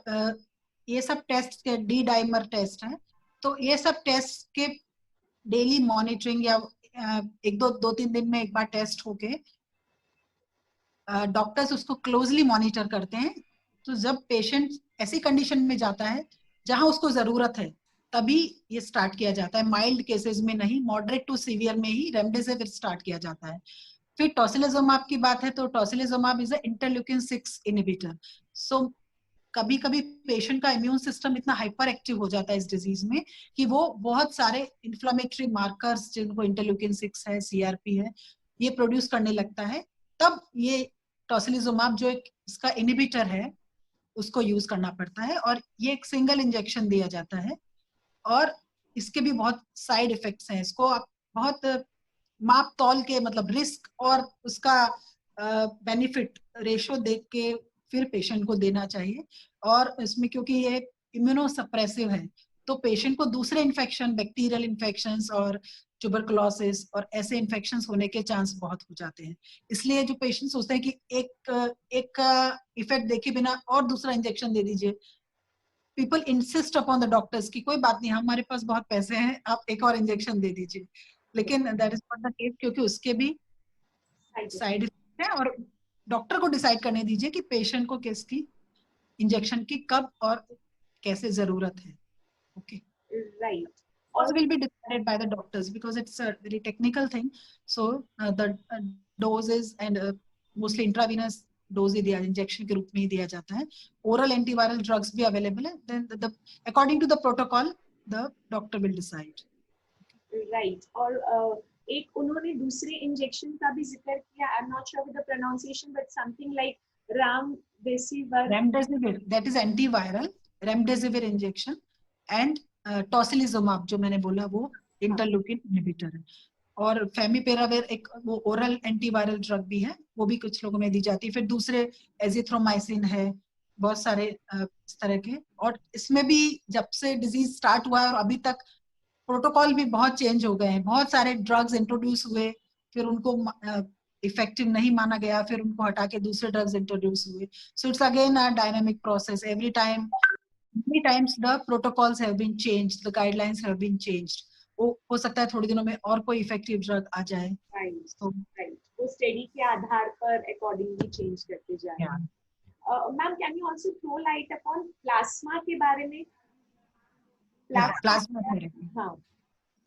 ये सब टेस्ट के डी डाइमर टेस्ट है। तो ये सब टेस्ट के डेली मॉनिटरिंग या 2-3 दिन में एक बार टेस्ट होके डॉक्टर्स उसको क्लोजली मॉनिटर करते हैं। तो जब पेशेंट ऐसी कंडीशन में जाता है जहां उसको जरूरत है, तभी ये स्टार्ट किया जाता है, माइल्ड केसेस में नहीं, मॉडरेट टू सीवियर में ही रेमडेसिविर स्टार्ट किया जाता है। फिर टोसिलिजुमाब की बात है तो टोसिलिजुमाब इज अ इंटरल्यूकिन 6 इनहिबिटर। सो कभी कभी पेशेंट का इम्यून सिस्टम इतना हाइपर एक्टिव हो जाता है इस डिजीज में कि वो बहुत सारे इन्फ्लेमेटरी मार्कर्स जिनको इंटरल्यूकिन 6 है, सीआरपी है, ये प्रोड्यूस करने लगता है। तब ये टोसिलिजुमाब जो एक इसका इनहिबिटर है उसको यूज करना पड़ता है, और ये एक सिंगल इंजेक्शन दिया जाता है, और इसके भी बहुत साइड इफेक्ट्स हैं। इसको आप बहुत माप तौल के, मतलब रिस्क और उसका बेनिफिट रेशो देख के फिर पेशेंट को देना चाहिए। और इसमें क्योंकि ये इम्यूनोसप्रेसिव है तो पेशेंट को दूसरे इन्फेक्शन, बैक्टीरियल इन्फेक्शंस और ट्यूबरकुलोसिस और ऐसे इन्फेक्शंस होने के चांस बहुत हो जाते हैं। इसलिए जो पेशेंट सोचते हैं कि एक का इफेक्ट देखे बिना और दूसरा इंजेक्शन दे दीजिए, people insist upon the doctors कि कोई बात नहीं, हमारे पास बहुत पैसे हैं, आप एक और इंजेक्शन दे दीजिए। लेकिन that is not the case, क्योंकि उसके भी साइड इफेक्ट है, और डॉक्टर को डिसाइड करने दीजिए कि पेशेंट को किसकी इंजेक्शन की कब और कैसे जरूरत है। Okay, right. also will be decided by the doctors because it's a very technical thing. So the doses and mostly intravenous dose ही दिया, इंजेक्शन के रूप में ही दिया जाता है। ओरल एंटीवायरल ड्रग्स भी अवेलेबल है। Then the according to the protocol the doctor will decide. Right. और एक उन्होंने दूसरे इंजेक्शन का भी जिक्र किया, I am not sure with the pronunciation but something like remdesivir. Remdesivir, that is antiviral remdesivir injection, and tocilizumab जो मैंने बोला वो इंटरल्यूकिन इनहिबिटर है। और फेविपिराविर एक वो ओरल एंटीवायरल ड्रग भी है, वो भी कुछ लोगों में दी जाती है। फिर दूसरे एजिथ्रोमाइसिन है, बहुत सारे इस तरह के। और इसमें भी जब से डिजीज स्टार्ट हुआ है और अभी तक प्रोटोकॉल भी बहुत चेंज हो गए हैं। बहुत सारे ड्रग्स इंट्रोड्यूस हुए, फिर उनको इफेक्टिव नहीं माना गया, फिर उनको हटा के दूसरे ड्रग्स इंट्रोड्यूस हुए। So it's again a dynamic process. Every time, many times the protocols have been changed, the guidelines have been changed. हो सकता है थोड़े दिनों में और कोई इफेक्टिव ड्रग आ जाए। राइट, वो स्टडी के आधार पर अकॉर्डिंगली चेंज करते जाए। Ma'am, can you also throw light upon plasma के बारे में? प्लाज्मा थेरेपी, हाँ।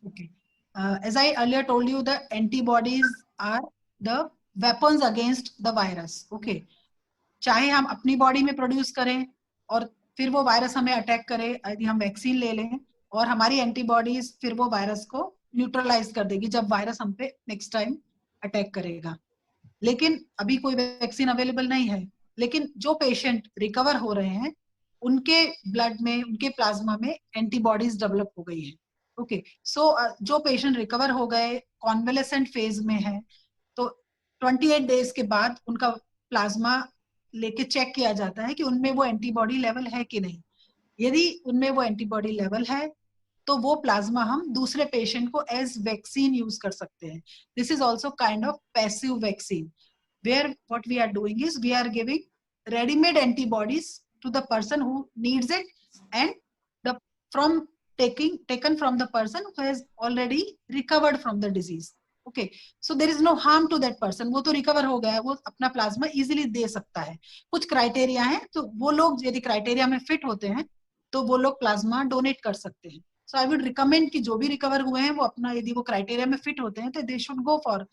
Okay. As I earlier told you, the antibodies are the weapons against the virus. Okay. चाहे हम अपनी बॉडी में प्रोड्यूस करें और फिर वो वायरस हमें अटैक करे, यदि हम वैक्सीन ले लें और हमारी एंटीबॉडीज फिर वो वायरस को न्यूट्रलाइज कर देगी जब वायरस हम पे नेक्स्ट टाइम अटैक करेगा। लेकिन अभी कोई वैक्सीन अवेलेबल नहीं है। लेकिन जो पेशेंट रिकवर हो रहे हैं उनके ब्लड में, उनके प्लाज्मा में एंटीबॉडीज डेवलप हो गई है। ओके, सो जो पेशेंट रिकवर हो गए, कॉन्वेलेसेंट फेज में है, तो 28 डेज के बाद उनका प्लाज्मा लेके चेक किया जाता है कि उनमें वो एंटीबॉडी लेवल है कि नहीं। यदि उनमें वो एंटीबॉडी लेवल है तो वो प्लाज्मा हम दूसरे पेशेंट को एज वैक्सीन यूज कर सकते हैं। This is also kind of passive vaccine, where what we are doing is we are giving readymade antibodies to the person who needs it, and the from taken from the person who has already recovered from the disease. Okay, so there is no harm to that person. वो तो recover हो गया है, वो अपना plasma easily दे सकता है। कुछ क्राइटेरिया है, तो वो लोग यदि क्राइटेरिया में फिट होते हैं तो वो लोग प्लाज्मा डोनेट कर सकते हैं। सो आई वुड रिकमेंड कि जो भी रिकवर हुए हैं वो अपना, यदि वो क्राइटेरिया में फिट होते हैं तो they should go for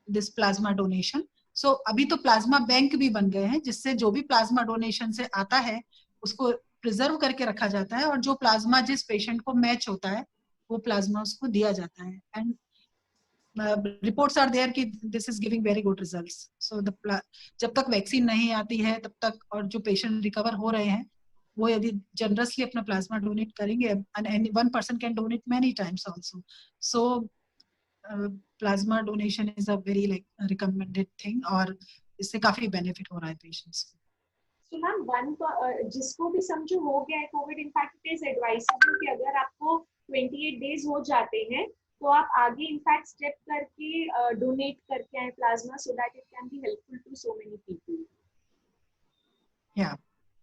this plasma donation. So अभी तो प्लाज्मा बैंक भी बन गए हैं जिससे जो भी प्लाज्मा डोनेशन से आता है उसको प्रिजर्व करके रखा जाता है, और जो प्लाज्मा जिस पेशेंट को मैच होता है वो प्लाज्मा उसको दिया जाता है। एंड रिपोर्ट्स आर देयर कि this is giving very good results. So जब तक वैक्सीन नहीं आती है तब तक, और जो पेशेंट रिकवर हो रहे हैं वो यदि जनरसली अपना प्लाज्मा डोनेट करेंगे, and one person can donate many times also. So plasma donation is a very like recommended thing, और इससे काफी बेनिफिट हो रहा है पेशेंट्स को। So मैम, जिसको भी समझो हो गया है Covid, in fact it is advisable कि अगर आपको 28 डेज हो जाते हैं तो आप आगे इनफैक्ट स्टेप करके डोनेट करके आए plasma, so that it can be helpful to so many people. Yeah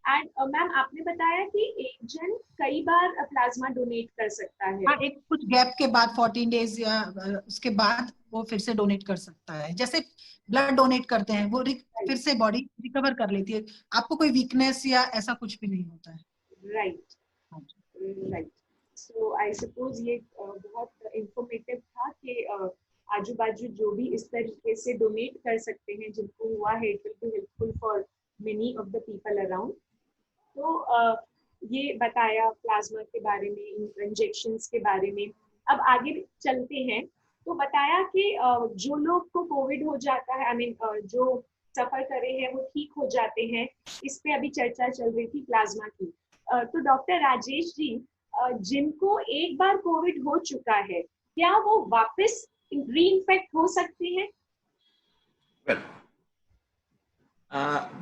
and ma'am, आपने बताया कि एक जन कई बार प्लाज्मा डोनेट कर सकता है। हाँ, एक कुछ गैप के बाद 14 डेज या उसके बाद वो फिर से डोनेट कर सकता है। जैसे ब्लड डोनेट करते हैं वो फिर से बॉडी रिकवर कर लेती है, आपको कोई वीकनेस या ऐसा कुछ भी नहीं होता है। Right, right. So I suppose ये बहुत इंफॉर्मेटिव था कि आजू बाजू जो भी इस तरीके से डोनेट कर सकते हैं जिनको हुआ है, it will be helpful for many of the people around. तो ये बताया प्लाज्मा के बारे में, इंजेक्शंस के बारे में। अब आगे चलते हैं। तो बताया कि जो लोग को कोविड हो जाता है, आई मीन जो सफर करे हैं वो ठीक हो जाते हैं, इस पे अभी चर्चा चल रही थी प्लाज्मा की। तो डॉक्टर राजेश जी, जिनको एक बार कोविड हो चुका है, क्या वो वापस रीइंफेक्ट हो सकते हैं? well,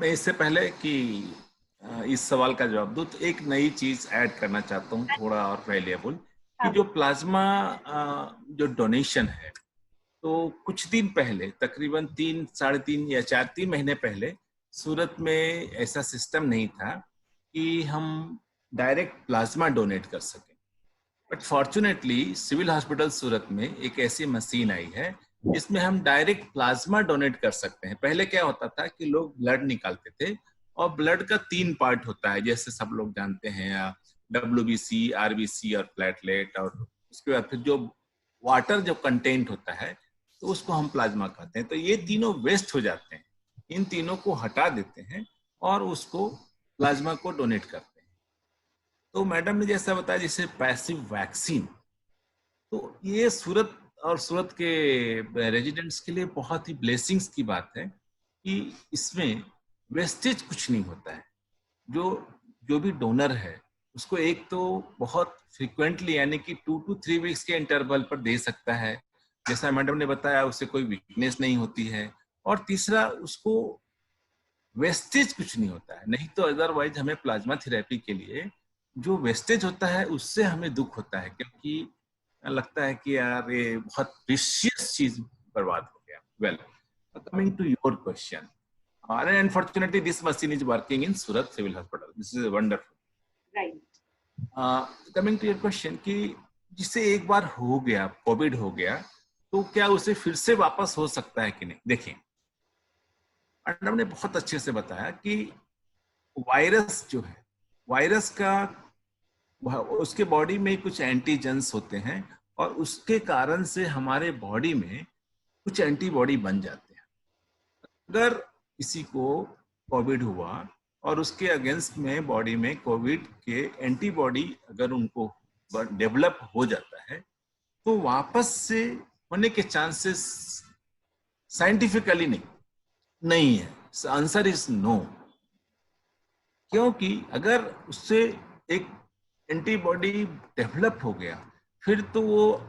मैं इससे पहले कि इस सवाल का जवाब दूं तो एक नई चीज ऐड करना चाहता हूं, थोड़ा और वैल्यूएबल, कि जो प्लाज्मा जो डोनेशन है, तो कुछ दिन पहले, तकरीबन 3, 3.5 या 3 महीने पहले सूरत में ऐसा सिस्टम नहीं था कि हम डायरेक्ट प्लाज्मा डोनेट कर सकें। बट फॉर्चुनेटली सिविल हॉस्पिटल सूरत में एक ऐसी मशीन आई है जिसमें हम डायरेक्ट प्लाज्मा डोनेट कर सकते हैं। पहले क्या होता था कि लोग ब्लड निकालते थे, और ब्लड का 3 पार्ट होता है, जैसे सब लोग जानते हैं, WBC, RBC और प्लेटलेट, और उसके बाद फिर जो वाटर जो कंटेंट होता है तो उसको हम प्लाज्मा कहते हैं। तो ये तीनों वेस्ट हो जाते हैं, इन तीनों को हटा देते हैं और उसको प्लाज्मा को डोनेट करते हैं। तो मैडम ने जैसा बताया, जैसे पैसिव वैक्सीन, तो ये सूरत और सूरत के रेजिडेंट्स के लिए बहुत ही ब्लेसिंग्स की बात है कि इसमें वेस्टेज कुछ नहीं होता है। जो भी डोनर है उसको एक तो बहुत फ्रिक्वेंटली, यानी कि 2 to 3 वीक्स के इंटरवल पर दे सकता है, जैसा मैडम ने बताया, उससे कोई वीकनेस नहीं होती है। और तीसरा, उसको वेस्टेज कुछ नहीं होता है। नहीं तो अदरवाइज हमें प्लाज्मा थेरेपी के लिए जो वेस्टेज होता है उससे हमें दुख होता है, क्योंकि लगता है कि यार ये बहुत प्रीशियस चीज बर्बाद हो गया। Well, coming to your question, unfortunately this machine is working in Surat civil hospital, this is wonderful. Right. Coming to your question कि जिसे एक बार हो गया, कोविड हो गया, तो क्या उसे फिर से वापस हो सकता है कि नहीं? देखिए, मैडम ने बहुत अच्छे से बताया कि वायरस जो है, वायरस का उसके बॉडी में कुछ एंटीजेंस होते हैं, और उसके कारण से हमारे बॉडी में कुछ एंटीबॉडी बन जाते हैं। अगर किसी को कोविड हुआ और उसके अगेंस्ट में बॉडी में कोविड के एंटीबॉडी अगर उनको डेवलप हो जाता है, तो वापस से होने के चांसेस साइंटिफिकली नहीं है। Answer is no. क्योंकि अगर उससे एक एंटीबॉडी डेवलप हो गया, फिर तो वो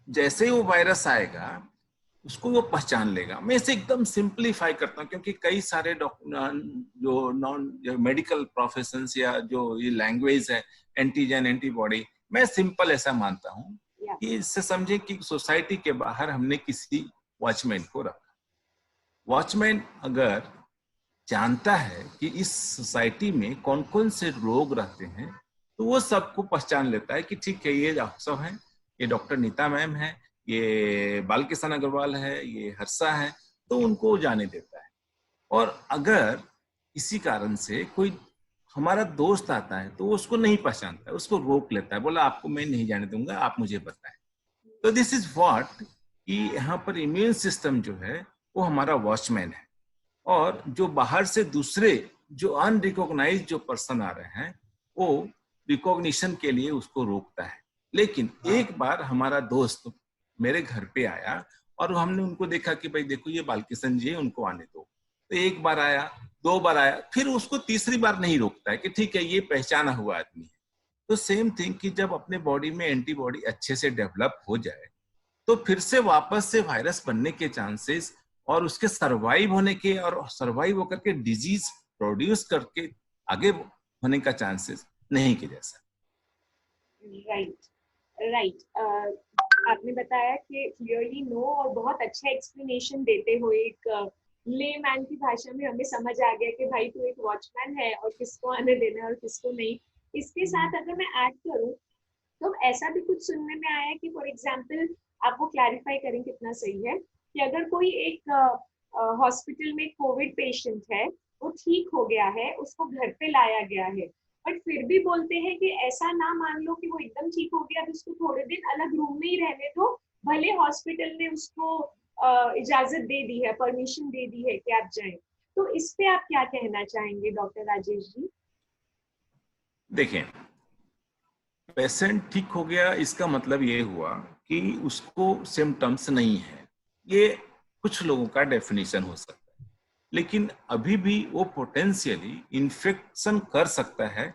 जैसे ही वो वायरस आएगा उसको वो पहचान लेगा। मैं इसे एकदम सिंप्लीफाई करता हूँ, क्योंकि कई सारे जो मेडिकल प्रोफेशंस या जो ये लैंग्वेज है एंटीजन एंटीबॉडी, मैं सिंपल ऐसा मानता हूँ कि इससे समझे कि सोसाइटी के बाहर हमने किसी वॉचमैन को रखा। वॉचमैन अगर जानता है कि इस सोसाइटी में कौन कौन से रोग रहते हैं, तो वो सबको पहचान लेता है कि ठीक है, ये डॉक्टर साहब हैं, ये डॉक्टर नीता मैम है, ये बालकिशन अग्रवाल है, ये हर्षा है, तो उनको जाने देता है। और अगर इसी कारण से कोई हमारा दोस्त आता है तो वो उसको नहीं पहचानता है, उसको रोक लेता है, बोला आपको मैं नहीं जाने दूंगा, आप मुझे बताएं। तो दिस इज व्हाट कि यहाँ पर इम्यून सिस्टम जो है वो हमारा वॉचमैन है, और जो बाहर से दूसरे जो अनरिकॉग्नाइज्ड जो पर्सन आ रहे हैं वो रिकॉग्निशन के लिए उसको रोकता है। लेकिन एक बार हमारा दोस्त मेरे घर पे आया और हमने उनको देखा कि भाई देखो ये बालकिशन जी है, उनको आने दो। तो एक बार आया, 2 बार आया, फिर उसको तीसरी बार नहीं रोकता है कि ठीक है ये पहचाना हुआ आदमी है। तो सेम थिंग कि जब अपने बॉडी में एंटीबॉडी अच्छे से डेवलप हो जाए तो फिर से वापस से वायरस बनने के चांसेस और उसके सरवाइव होने के और सरवाइव होकर के डिजीज प्रोड्यूस करके आगे होने का चांसेस नहीं के जैसा। राइट। आपने बताया कि क्लियरली नो, और बहुत अच्छा एक्सप्लेनेशन देते हुए एक लेमैन की भाषा में हमें समझ आ गया कि भाई तू एक वॉचमैन है और किसको आने देना है और किसको नहीं। इसके साथ अगर मैं ऐड करूं तो ऐसा भी कुछ सुनने में आया कि फॉर एग्जांपल, आप वो क्लैरिफाई करें कितना सही है, कि अगर कोई एक हॉस्पिटल में कोविड पेशेंट है, वो ठीक हो गया है, उसको घर पे लाया गया है, बट फिर भी बोलते हैं कि ऐसा ना मान लो कि वो एकदम ठीक हो गया, उसको थोड़े दिन अलग रूम में ही रहने दो, भले हॉस्पिटल ने उसको इजाजत दे दी है, परमिशन दे दी है कि आप जाएं। तो इस पे आप क्या कहना चाहेंगे डॉक्टर राजेश जी? देखें, पेशेंट ठीक हो गया इसका मतलब ये हुआ कि उसको सिम्टम्स नहीं है, ये कुछ लोगों का डेफिनेशन हो सकता है, लेकिन अभी भी वो पोटेंशियली इन्फेक्शन कर सकता है।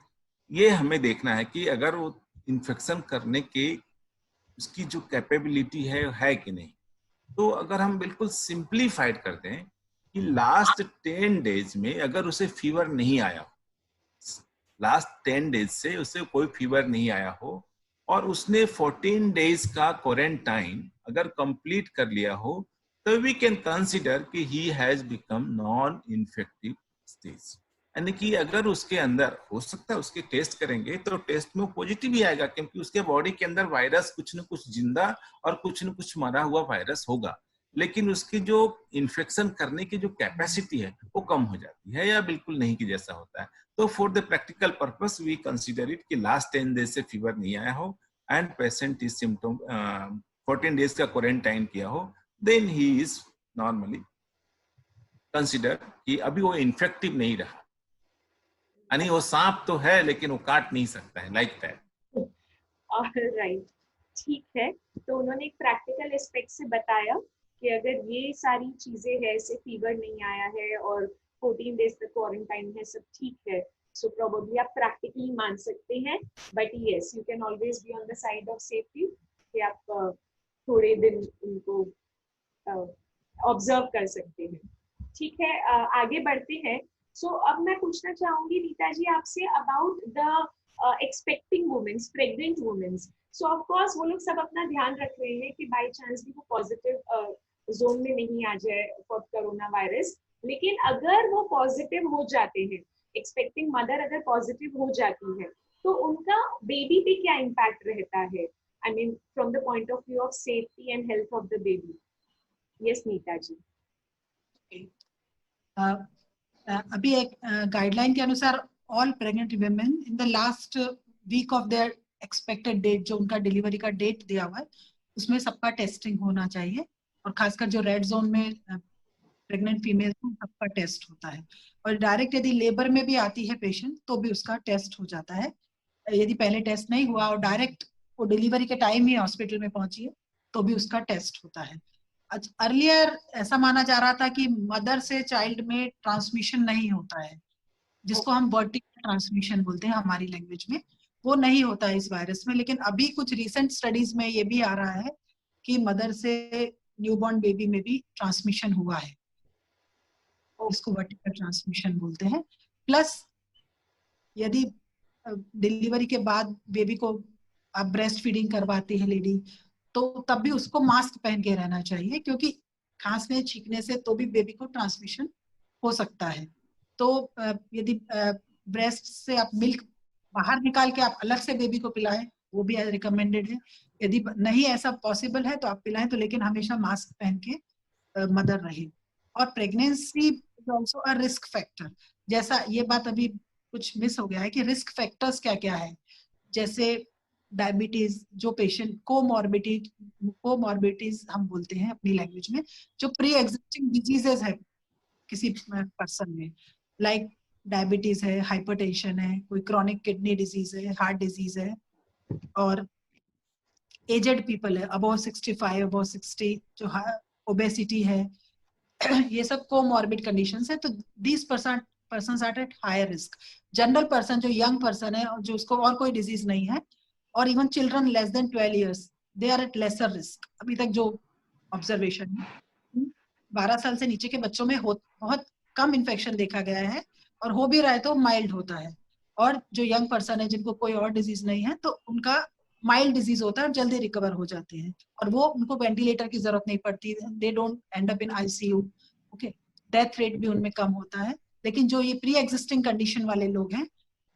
ये हमें देखना है कि अगर वो इन्फेक्शन करने के उसकी जो कैपेबिलिटी है कि नहीं। तो अगर हम बिल्कुल सिंप्लीफाइड कर दें कि लास्ट 10 डेज में अगर उसे फीवर नहीं आया, लास्ट 10 डेज से उसे कोई फीवर नहीं आया हो और उसने 14 डेज का क्वारंटाइन अगर कंप्लीट कर लिया हो, तो वी कैन कंसीडर कि he has become non infective stage. यानी कि अगर उसके अंदर हो सकता है, उसके टेस्ट करेंगे तो टेस्ट में पॉजिटिव ही आएगा, क्योंकि उसके बॉडी के अंदर वायरस कुछ न कुछ जिंदा और कुछ न कुछ मरा हुआ वायरस होगा, लेकिन उसकी जो इन्फेक्शन करने की जो कैपेसिटी है वो कम हो जाती है या बिल्कुल नहीं की जैसा होता है। तो for the practical purpose we consider it कि लास्ट 10 डेज से फीवर नहीं आया हो and patient is symptom 14 days का क्वारंटाइन किया हो, then he is normally consider कि अभी वो इन्फेक्टिव नहीं रहा। यानी वो सांप तो है लेकिन वो काट नहीं सकता है, लाइक दैट। राइट, ठीक है। तो उन्होंने एक प्रैक्टिकल एस्पेक्ट से बताया कि अगर ये सारी चीजें है, ऐसे फीवर नहीं आया है और 14 डेज तक क्वारंटाइन है, सब ठीक है, सो प्रोबेबली आप प्रैक्टिकली मान सकते हैं। But yes, you can always be on the side of safety कि आप थोड़े दिन उनको ऑब्जर्व कर सकते हैं। ठीक है, आगे बढ़ते हैं। सो अब मैं पूछना चाहूंगी नीता जी आपसे about the expecting womens, pregnant womens. So of course वो लोग सब अपना ध्यान रख रहे हैं कि बाय चांस भी वो पॉजिटिव जोन में नहीं आ जाए फॉर कोरोना वायरस, लेकिन अगर वो पॉजिटिव हो जाते हैं, एक्सपेक्टिंग मदर अगर पॉजिटिव हो जाती है, तो उनका बेबी पे क्या इम्पैक्ट रहता है? I mean from the point of view of safety and health of the baby. Yes Neeta ji. अभी एक गाइडलाइन के अनुसार all pregnant women in the last week of their expected date, जो उनका डिलीवरी का डेट दिया हुआ है, उसमें सबका टेस्टिंग होना चाहिए। और खासकर जो रेड जोन में प्रेग्नेंट फीमेल सबका टेस्ट होता है। और डायरेक्ट यदि लेबर में भी आती है पेशेंट तो भी उसका टेस्ट हो जाता है। यदि पहले टेस्ट नहीं हुआ और डायरेक्ट वो डिलीवरी के टाइम ही हॉस्पिटल में पहुंची है तो भी उसका टेस्ट होता है। अर्लियर ऐसा माना जा रहा था कि मदर से चाइल्ड में ट्रांसमिशन नहीं होता है, जिसको हम वर्टिकल ट्रांसमिशन बोलते हैं हमारी लैंग्वेज में, वो नहीं होता है इस वायरस में। लेकिन अभी कुछ रिसेंट स्टडीज में ये भी आ रहा है कि मदर से न्यूबॉर्न बेबी में भी ट्रांसमिशन हुआ है, इसको वर्टिकल ट्रांसमिशन बोलते हैं। प्लस यदि डिलीवरी के बाद बेबी को आप ब्रेस्ट फीडिंग करवाती है लेडी, तो तब भी उसको मास्क पहन के रहना चाहिए, क्योंकि खांसने छींकने से तो भी बेबी को ट्रांसमिशन हो सकता है। तो यदि ब्रेस्ट से आप मिल्क बाहर निकाल के आप अलग से बेबी को पिलाएं, वो भी रिकमेंडेड है। यदि नहीं ऐसा पॉसिबल है तो आप पिलाएं, तो लेकिन हमेशा मास्क पहन के मदर रहे। और pregnancy is also a risk factor. जैसा ये बात अभी कुछ मिस हो गया है कि रिस्क फैक्टर्स क्या क्या है, जैसे डायबिटीज, जो पेशेंट कोमॉर्बिडिटीज हम बोलते हैं अपनी लैंग्वेज में, जो प्री एग्जिस्टिंग डिजीजेस है किसी पर्सन में, लाइक डायबिटीज है, हाइपरटेंशन है, कोई क्रॉनिक किडनी डिजीज है, हार्ट डिजीज है, और एजेड पीपल है अबव 65, अबव 60, जो ओबेसिटी है, ये सब कोमॉर्बिड कंडीशंस है। तो these persons are at higher risk. General person जो यंग पर्सन है और जो उसको और कोई डिजीज नहीं है, और even children less than 12 years, they are at lesser risk. अभी तक जो ऑब्जर्वेशन है 12 साल से नीचे के बच्चों में बहुत कम इन्फेक्शन देखा गया है, और हो भी रहा है तो माइल्ड होता है। और जो यंग पर्सन है जिनको कोई और डिजीज नहीं है, तो उनका माइल्ड डिजीज होता है और जल्दी रिकवर हो जाते हैं, और वो उनको वेंटिलेटर की जरूरत नहीं पड़ती, they don't and up in ICU. Okay, death rate भी उनमें कम होता है। लेकिन जो ये प्री एग्जिस्टिंग कंडीशन वाले लोग हैं,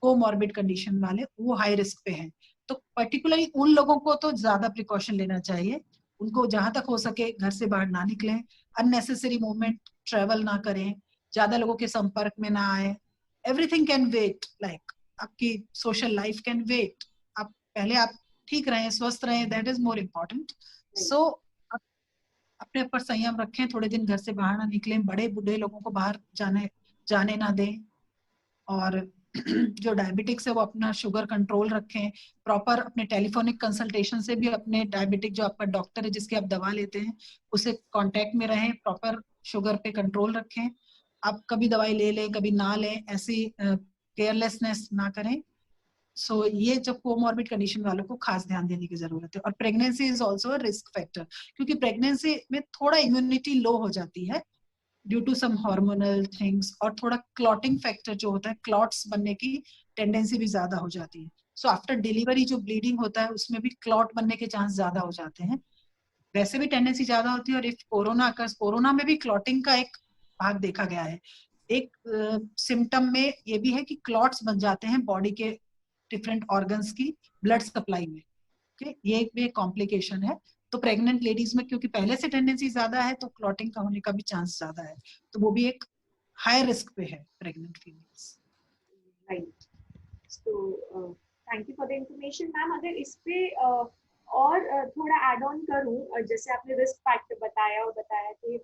कोमॉर्बिड कंडीशन वाले, वो हाई रिस्क पे हैं। तो पर्टिकुलरली उन लोगों को तो ज्यादा प्रिकॉशन लेना चाहिए। उनको जहां तक हो सके घर से बाहर ना निकलें, अननेसेसरी मूवमेंट, ट्रेवल ना करें, ज्यादा लोगों के संपर्क में ना आए। एवरीथिंग कैन वेट, लाइक आपकी सोशल लाइफ कैन वेट. आप पहले आप ठीक रहें, स्वस्थ रहें, दैट इज मोर इम्पोर्टेंट. सो अपने ऊपर संयम रखें, थोड़े दिन घर से बाहर ना निकलें, बड़े बूढ़े लोगों को बाहर जाने ना दें, और जो डायबिटिक्स है वो अपना शुगर कंट्रोल रखें. प्रॉपर अपने टेलीफोनिक कंसल्टेशन से भी अपने डायबिटिक जो आपका डॉक्टर है जिसकी आप दवा लेते हैं उससे कांटेक्ट में रहें. प्रॉपर शुगर पे कंट्रोल रखें. आप कभी दवाई ले लें कभी ना लें, ऐसी केयरलेसनेस ना करें. सो ये जो कोमॉर्बिड कंडीशन वालों को खास ध्यान देने की जरूरत है. और pregnancy is also a risk factor, क्योंकि प्रेगनेंसी में थोड़ा इम्यूनिटी लो हो जाती है due to some hormonal things, और थोड़ा क्लॉटिंग फैक्टर जो होता है, क्लॉट्स बनने की टेंडेंसी भी ज्यादा हो जाती है. सो आफ्टर डिलीवरी जो ब्लीडिंग होता है उसमें भी क्लॉट बनने के चांस ज्यादा हो जाते हैं. वैसे भी टेंडेंसी ज्यादा होती है. और इफ कोरोना में भी क्लॉटिंग का एक भाग देखा गया है. एक सिम्टम में ये भी है कि क्लॉट्स बन जाते हैं बॉडी के डिफरेंट ऑर्गन्स की ब्लड सप्लाई में. ये एक कॉम्प्लिकेशन है. तो प्रेग्नेंट लेडीज में क्योंकि पहले से टेंडेंसी ज्यादा है तो क्लॉटिंग का होने का भी चांस ज्यादा है, तो वो भी एक हाई रिस्क पे है pregnant females. Right. So thank you for the information ma'am. अगर इस पे और थोड़ा ऐड ऑन करूं, जैसे आपने रिस्क फैक्टर बताया कि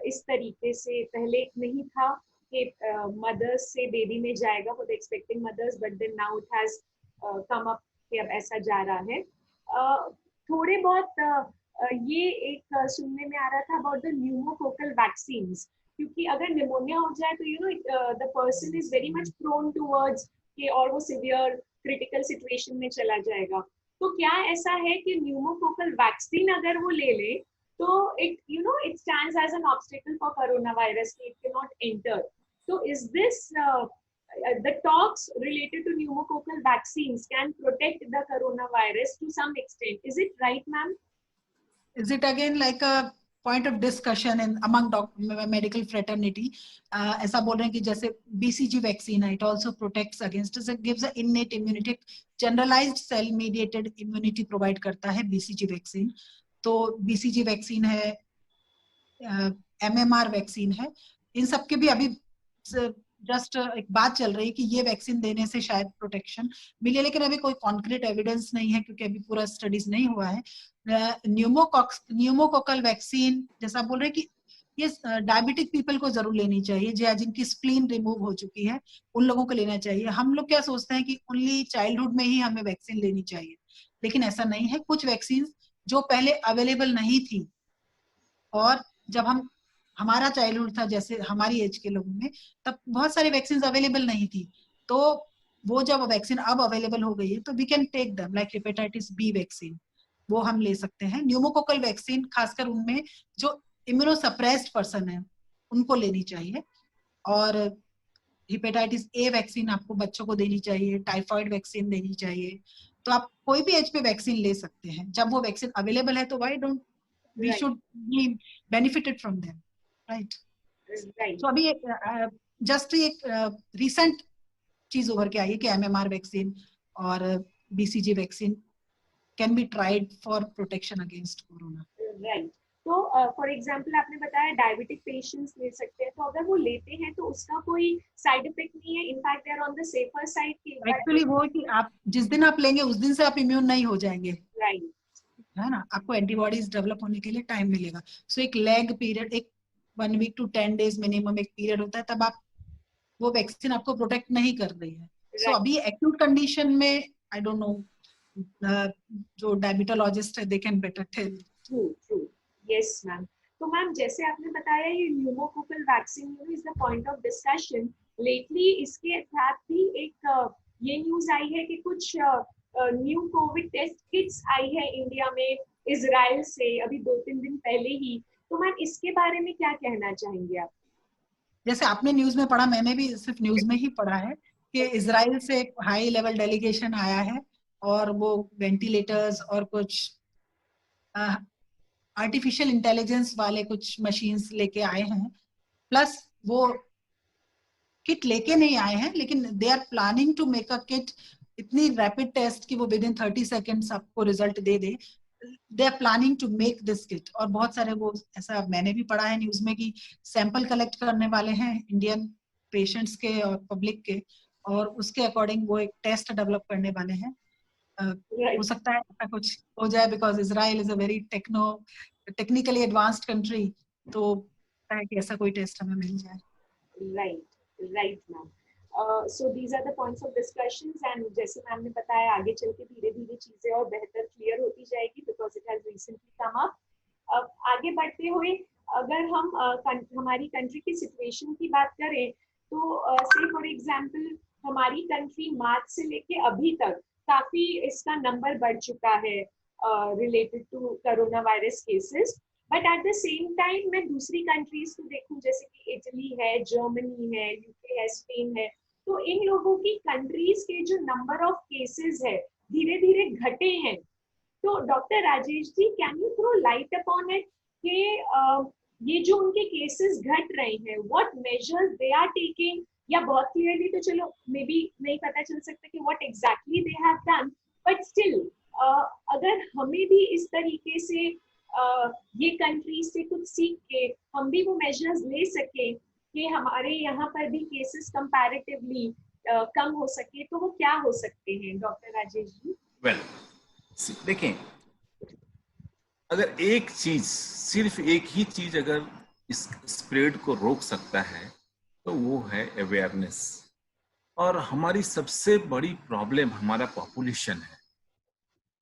इस तरीके से पहले नहीं था कि मदर्स से बेबी में जाएगा for the expecting mothers, but then now it has come up कि अब ऐसा जा रहा है. थोड़े बहुत ये एक सुनने में आ रहा था अबाउट द न्यूमोकोकल वैक्सीन्स, क्योंकि अगर निमोनिया हो जाए तो you know the person is very much prone towards कि और वो सिवियर क्रिटिकल सिचुएशन में चला जाएगा. तो क्या ऐसा है कि न्यूमोकोकल वैक्सीन अगर वो ले ले तो it stands as an obstacle for coronavirus, it cannot enter. So is this the talks related to pneumococcal vaccines can protect the coronavirus to some extent? Is it right, ma'am? Is it again like a point of discussion among medical fraternity? ऐसा बोल रहे हैं कि जैसे BCG vaccine है, it also protects against, it gives an innate immunity, generalized cell mediated immunity provide करता है BCG vaccine. तो BCG वैक्सीन है, MMR वैक्सीन है, इन सब के भी अभी जस्ट एक बात चल रही है कि ये वैक्सीन देने से शायद प्रोटेक्शन मिले, लेकिन अभी कोई कॉन्क्रीट एविडेंस नहीं है क्योंकि अभी पूरा स्टडीज नहीं हुआ है. न्यूमोकोकल वैक्सीन जैसा बोल रहे हैं कि ये डायबिटिक पीपल को जरूर लेनी चाहिए, जिनकी स्प्लीन रिमूव हो चुकी है उन लोगों को लेना चाहिए. हम लोग क्या सोचते हैं कि ओनली चाइल्डहुड में ही हमें वैक्सीन लेनी चाहिए, लेकिन ऐसा नहीं है. कुछ वैक्सीन जो पहले अवेलेबल नहीं थी, और जब हमारा चाइल्डहुड था जैसे हमारी एज के लोगों में, तब बहुत सारी वैक्सीन अवेलेबल नहीं थी. तो वो जब वैक्सीन अब अवेलेबल हो गई है तो we can take them, like hepatitis B vaccine, वो हम ले सकते हैं. न्यूमोकोकल वैक्सीन खासकर उनमें जो इम्यूनोसप्रेस्ड पर्सन है उनको लेनी चाहिए. और हेपेटाइटिस ए वैक्सीन आपको बच्चों को देनी चाहिए, टाइफाइड वैक्सीन देनी चाहिए. तो आप कोई भी एज पे वैक्सीन ले सकते हैं. जब वो वैक्सीन अवेलेबल है तो why don't we should be benefited from them, right? तो अभी जस्ट एक रिसेंट चीज उभर के आई है कि MMR वैक्सीन और BCG vaccine can be tried for protection against corona. Right. तो फॉर एग्जांपल आपने बताया डायबिटिक पेशेंट्स ले सकते हैं, तो अगर वो लेते हैं तो उसका कोई साइड इफेक्ट नहीं है, in fact they are on the safer side. Actually वो है कि आप जिस दिन आप लेंगे उस दिन से आप इम्यून नहीं हो जाएंगे, राइट, है ना? आपको एंटीबॉडीज डेवलप होने के लिए टाइम मिलेगा. सो एक लैग पीरियड, एक 1 week to 10 days मिनिमम एक पीरियड होता है, तब आप वो वैक्सीन आपको प्रोटेक्ट नहीं कर रही है. सो अभी एक्यूट कंडीशन में आई डोंट नो, जो डायबिटोलॉजिस्ट है they can better tell. True. Yes ma'am. तो मैम जैसे आपने बताया ये pneumococcal vaccine is the point of discussion lately. इसके साथ भी एक ये न्यूज आई है कि कुछ न्यू कोविड टेस्ट किट्स आई है इंडिया में इजराइल से अभी 2-3 दिन पहले ही. तो मैम इसके बारे में क्या कहना चाहेंगे आप? जैसे आपने न्यूज में पढ़ा, मैंने भी सिर्फ न्यूज में ही पढ़ा है कि इजराइल से एक हाई लेवल डेलीगेशन आया है और वो वेंटिलेटर्स और कुछ आर्टिफिशियल इंटेलिजेंस वाले कुछ मशीन्स लेके आए हैं. प्लस वो किट लेके नहीं आए हैं, लेकिन they are planning to make a kit इतनी रैपिड टेस्ट कि वो विद इन 30 seconds आपको रिजल्ट दे दे. They are planning to make this kit. और बहुत सारे वो ऐसा मैंने भी पढ़ा है न्यूज में कि सैंपल कलेक्ट करने वाले हैं इंडियन पेशेंट्स के और पब्लिक के. और उसके अकॉर्डिंग वो एक टेस्ट डेवलप करने वाले हैं। हो सकता है ऐसा कुछ हो जाए, because Israel is a very technically advanced country, तो है कि ऐसा कोई टेस्ट हमें मिल जाए। Right ma'am. So these are the points of discussions, and जैसे मैम ने बताया आगे चल के धीरे धीरे चीजें और बेहतर क्लियर होती जाएगी, because it has recently come up. अब आगे बढ़ते हुए अगर हम हमारी कंट्री की सिचुएशन की बात करें तो से फॉर एग्जांपल हमारी कंट्री मार्च से लेके अभी तक काफी इसका नंबर बढ़ चुका है related to corona virus cases, but at the same time मैं दूसरी कंट्रीज को देखूं जैसे कि इटली है, जर्मनी है, यूके है, स्पेन है, तो इन लोगों की कंट्रीज के जो नंबर ऑफ केसेस है धीरे धीरे घटे हैं। तो doctor Rajesh ji, can you throw light upon it कि ये जो उनके केसेस घट रहे हैं, what measures they are taking, या बहुत क्लियरली तो चलो मे बी नहीं पता चल सकता कि what exactly they have done, but still अगर हमें भी इस तरीके से ये कंट्री से कुछ सीख के हम भी वो मेजर्स ले सके कि हमारे यहाँ पर भी केसेस कंपैरेटिवली कम हो सके, तो वो क्या हो सकते हैं डॉक्टर राजेश जी? देखें, अगर एक चीज, सिर्फ एक ही चीज अगर इस स्प्रेड को रोक सकता है तो वो है अवेयरनेस। और हमारी सबसे बड़ी प्रॉब्लम हमारा पॉपुलेशन है।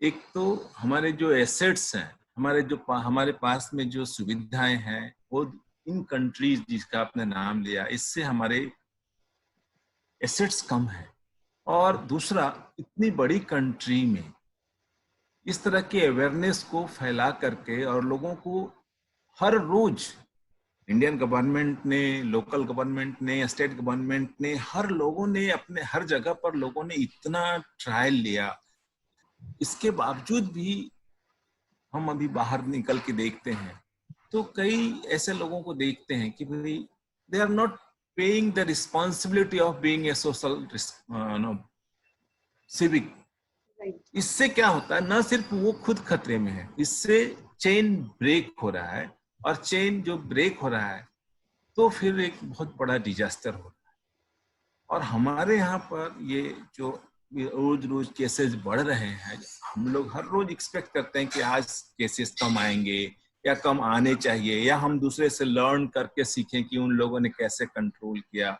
एक तो हमारे जो एसेट्स हैं, हमारे पास में जो सुविधाएं हैं वो इन कंट्रीज जिसका आपने नाम लिया, इससे हमारे एसेट्स कम है। और दूसरा, इतनी बड़ी कंट्री में इस तरह के अवेयरनेस को फैला करके और लोगों को हर रोज इंडियन गवर्नमेंट ने, लोकल गवर्नमेंट ने, स्टेट गवर्नमेंट ने, हर लोगों ने अपने हर जगह पर लोगों ने इतना ट्रायल लिया, इसके बावजूद भी हम अभी बाहर निकल के देखते हैं तो कई ऐसे लोगों को देखते हैं कि they are not paying the responsibility of being a social civic. इससे क्या होता है, न सिर्फ वो खुद खतरे में है, इससे चेन ब्रेक हो रहा है, और चेन जो ब्रेक हो रहा है तो फिर एक बहुत बड़ा डिजास्टर हो रहा है। और हमारे यहाँ पर ये जो रोज रोज केसेस बढ़ रहे हैं, हम लोग हर रोज एक्सपेक्ट करते हैं कि आज केसेस कम आएंगे या कम आने चाहिए, या हम दूसरे से लर्न करके सीखें कि उन लोगों ने कैसे कंट्रोल किया।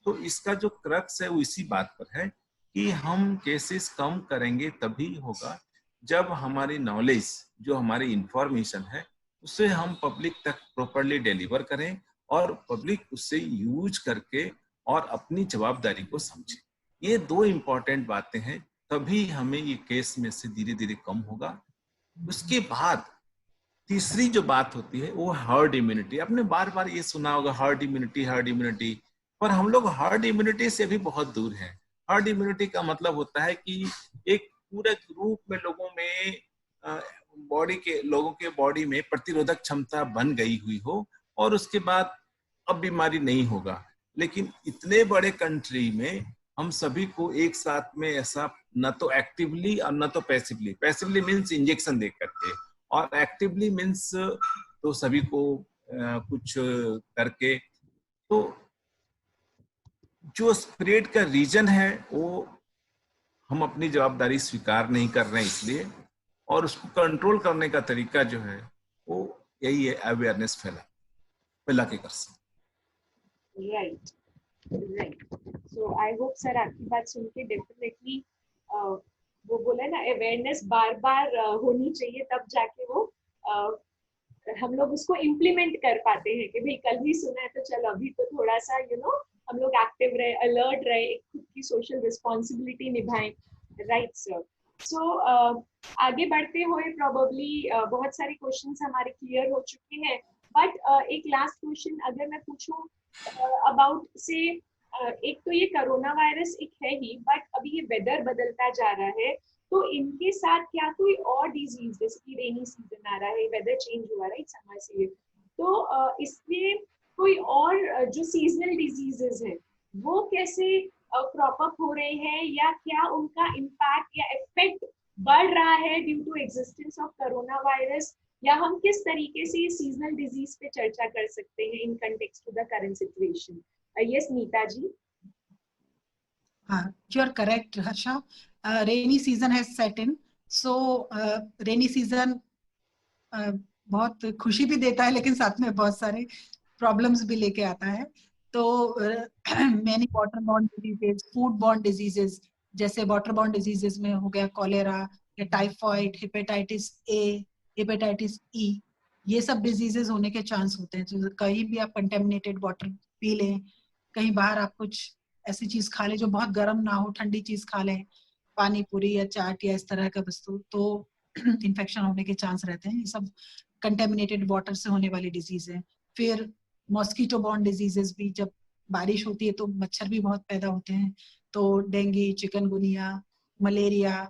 तो इसका जो क्रक्स है वो इसी बात पर है कि हम केसेस कम करेंगे तभी होगा जब हमारी नॉलेज, जो हमारी इंफॉर्मेशन है, उसे हम पब्लिक तक प्रॉपरली डिलीवर करें और पब्लिक उससे यूज करके और अपनी जवाबदारी को समझे। ये दो इंपॉर्टेंट बातें हैं, तभी हमें ये केस में से धीरे धीरे कम होगा। उसके बाद तीसरी जो बात होती है वो हर्ड इम्यूनिटी। आपने बार बार ये सुना होगा, हर्ड इम्यूनिटी, पर हम लोग हर्ड इम्यूनिटी से भी बहुत दूर हैं। हर्ड इम्यूनिटी का मतलब होता है कि एक पूरे ग्रुप में लोगों में लोगों के बॉडी में प्रतिरोधक क्षमता बन गई हुई हो और उसके बाद अब बीमारी नहीं होगा। लेकिन इतने बड़े कंट्री में हम सभी को एक साथ में ऐसा न तो एक्टिवली और न तो पैसिवली मीन्स इंजेक्शन दे करके, और एक्टिवली मीन्स तो सभी को कुछ करके, तो जो स्प्रेड का रीजन है वो हम अपनी जवाबदारी स्वीकार नहीं कर रहे हैं इसलिए, और उसको कंट्रोल करने का तरीका जो है वो यही है, अवेयरनेस फैला के कर सकते। Right. So I hope sir आपकी बात सुन के डेफिनेटली वो बोला ना, अवेयरनेस बार बार होनी चाहिए, तब जाके वो हम लोग उसको इम्प्लीमेंट कर पाते हैं कि भाई कल ही सुना है तो चलो अभी तो थोड़ा सा हम लोग एक्टिव रहे, अलर्ट रहे, एक खुद की सोशल रिस्पॉन्सिबिलिटी निभाएं। Right sir. सो आगे बढ़ते हुए प्रोबेबली बहुत सारे क्वेश्चंस हमारे क्लियर हो चुके हैं, बट एक लास्ट क्वेश्चन अगर मैं पूछूं अबाउट से एक तो ये कोरोना वायरस एक है ही, बट अभी ये वेदर बदलता जा रहा है, तो इनके साथ क्या कोई और डिजीज, जैसे कि रेनी सीजन आ रहा है, वेदर चेंज हुआ, राइट, समर से, तो इसमें कोई और जो सीजनल डिजीजेस हैं वो कैसे क्रॉप अप हो रहे हैं, या क्या उनका इम्पैक्ट या इफेक्ट बढ़ रहा है due to existence of corona virus, या हम किस तरीके से सीजनल डिजीज पे चर्चा कर सकते हैं in context to the current situation? Yes Neeta ji. You are correct, Harsha. Rainy season has set in. So rainy season बहुत खुशी भी देता है, लेकिन साथ में बहुत सारे प्रॉब्लम्स भी लेके आता है. तो many waterborne diseases, foodborne diseases, जैसे waterborne diseases में हो गया कॉलेरा या typhoid, hepatitis A, hepatitis E, ये सब डिजीजेस होने के चांस होते हैं. तो कहीं भी आप कंटेमिनेटेड वाटर पी लें, कहीं बाहर आप कुछ ऐसी चीज खा लें जो बहुत गर्म ना हो, ठंडी चीज खा लें, पानी पूरी या चाट या इस तरह का वस्तु, तो इन्फेक्शन होने के चांस रहते हैं. ये सब कंटेमिनेटेड वाटर से होने वाली डिजीज है. फिर मॉस्किटो बॉर्न डिजीजेस भी, जब बारिश होती है तो मच्छर भी बहुत पैदा होते हैं, तो डेंगू, चिकनगुनिया, मलेरिया,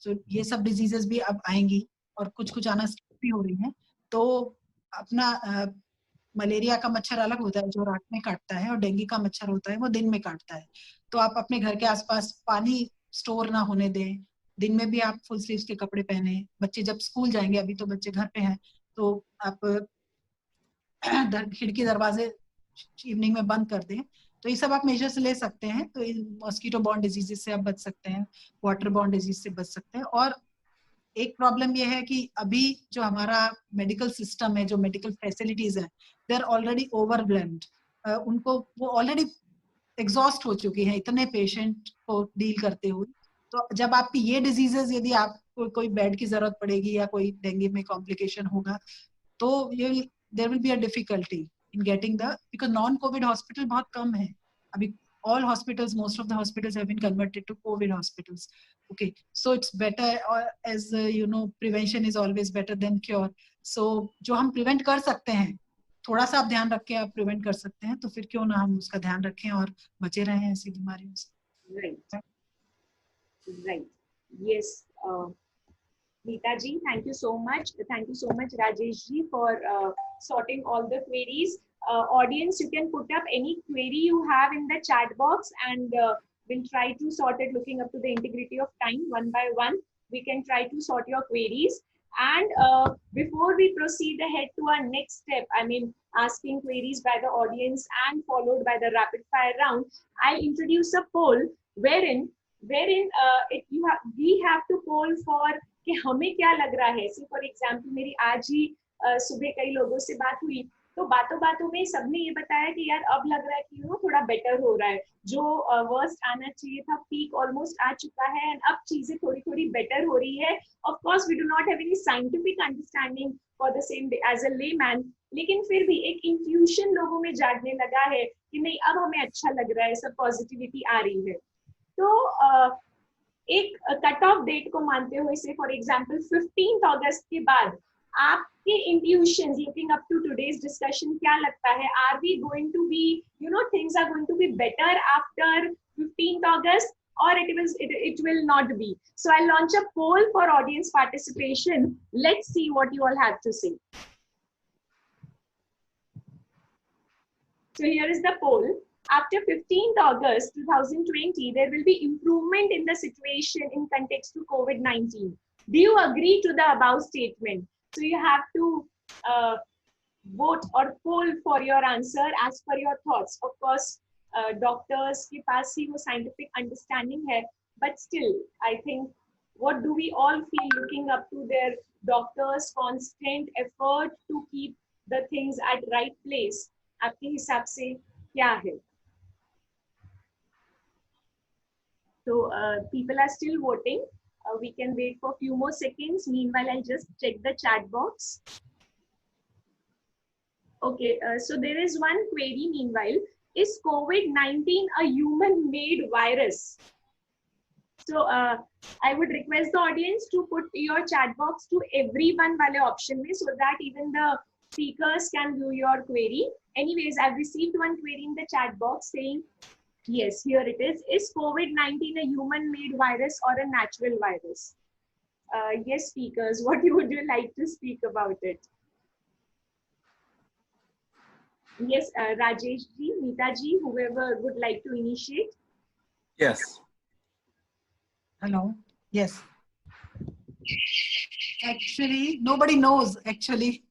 तो ये सब डिजीजेस भी अब आएंगी और कुछ आना स्टार्ट भी हो रही हैं. तो अपना मलेरिया का मच्छर अलग होता है जो रात में काटता है, और डेंगू का मच्छर होता है वो दिन में काटता है. तो आप अपने घर के आसपास पानी स्टोर ना होने दें. दिन में भी आप फुल स्लीव्स के कपड़े पहने. बच्चे जब स्कूल जाएंगे, अभी तो बच्चे घर पे हैं, तो आप खिड़की दरवाजे इवनिंग में बंद कर दें. तो ये सब आप मेजर्स ले सकते हैं. तो मॉस्किटो बॉर्न डिजीजेस से आप बच सकते हैं, वाटर बॉर्न डिजीज से बच सकते हैं. और एक प्रॉब्लम ये है कि अभी जो हमारा मेडिकल सिस्टम है, जो मेडिकल फैसिलिटीज है, दे आर ऑलरेडी ओवरवेल्म्ड. उनको वो ऑलरेडी एग्जॉस्ट हो चुकी हैं इतने पेशेंट को डील करते हुए. तो जब आपकी ये डिजीजेस, यदि आपको कोई बेड की जरूरत पड़ेगी या कोई डेंगू में कॉम्प्लिकेशन होगा, तो there will be a difficulty in getting the, because non covid hospital बहुत कम है अभी. all hospitals, most of the hospitals have been converted to COVID hospitals. Okay, so it's better, or as you know, prevention is always better than cure. So जो हम prevent कर सकते हैं, थोड़ा सा आप ध्यान रख के आप prevent कर सकते हैं, तो फिर क्यों ना हम उसका ध्यान रखें और बचे रहें ऐसी बीमारियों से. Right. Yes. Neeta ji, thank you so much. Thank you so much, Rajesh ji, for sorting all the queries. Audience, you can put up any query you have in the chat box, and we'll try to sort it looking up to the integrity of time one by one. We can try to sort your queries. And before we proceed ahead to our next step, I mean, asking queries by the audience and followed by the rapid fire round, I'll introduce a poll wherein we have to poll for कि हमें क्या लग रहा है. So for example, मेरी आज ही सुबह कई लोगों से बात हुई, तो बातों में सबने ये बताया कि यार अब लग रहा है कि थोड़ा बेटर हो रहा है. जो वर्स्ट आना चाहिए था, पीक ऑलमोस्ट आ चुका है, एंड अब चीजें थोड़ी बेटर हो रही है. Of course we do not have any scientific understanding for the same as a layman, लेकिन फिर भी एक इंट्यूशन लोगों में जागने लगा है कि नहीं, अब हमें अच्छा लग रहा है, सब पॉजिटिविटी आ रही है. तो एक कट ऑफ डेट को मानते हुए, से फॉर एग्जांपल 15 अगस्त के बाद आपके intuitions looking up to today's discussion, क्या लगता है, are we going to be, things are going to be better after 15 August, or it will not be? So I'll launch a poll for audience participation. Let's see what you all have to say. So here is the poll. After 15th August 2020, there will be improvement in the situation in context to COVID-19. Do you agree to the above statement? So you have to vote or poll for your answer as per your thoughts. Of course, doctors के पास ही वो scientific understanding है, but still, I think, what do we all feel looking up to their doctors' constant effort to keep the things at right place? आपके हिसाब से क्या है? So people are still voting. We can wait for a few more seconds. Meanwhile, I'll just check the chat box. Okay, so there is one query meanwhile. Is COVID-19 a human-made virus? So I would request the audience to put your chat box to everyone wale option mein, so that even the speakers can view your query. Anyways, I've received one query in the chat box saying, yes, here it is. Is COVID-19 a human-made virus or a natural virus? Yes, speakers, what would you like to speak about it? Yes, Rajesh ji, Neeta ji, whoever would like to initiate. Yes. Hello. Yes. Actually, nobody knows actually,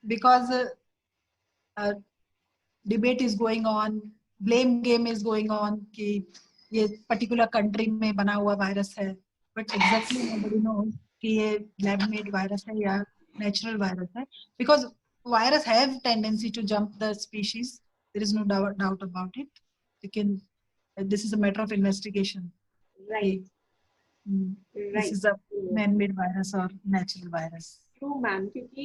because debate is going on. blame game is going on कि ये particular country में बना हुआ virus है, but exactly nobody knows कि ये lab made virus है या natural virus है, because virus have tendency to jump the species. There is no doubt about it. This is a matter of investigation. Right. This is a man-made virus or natural virus. True, ma'am. क्योंकि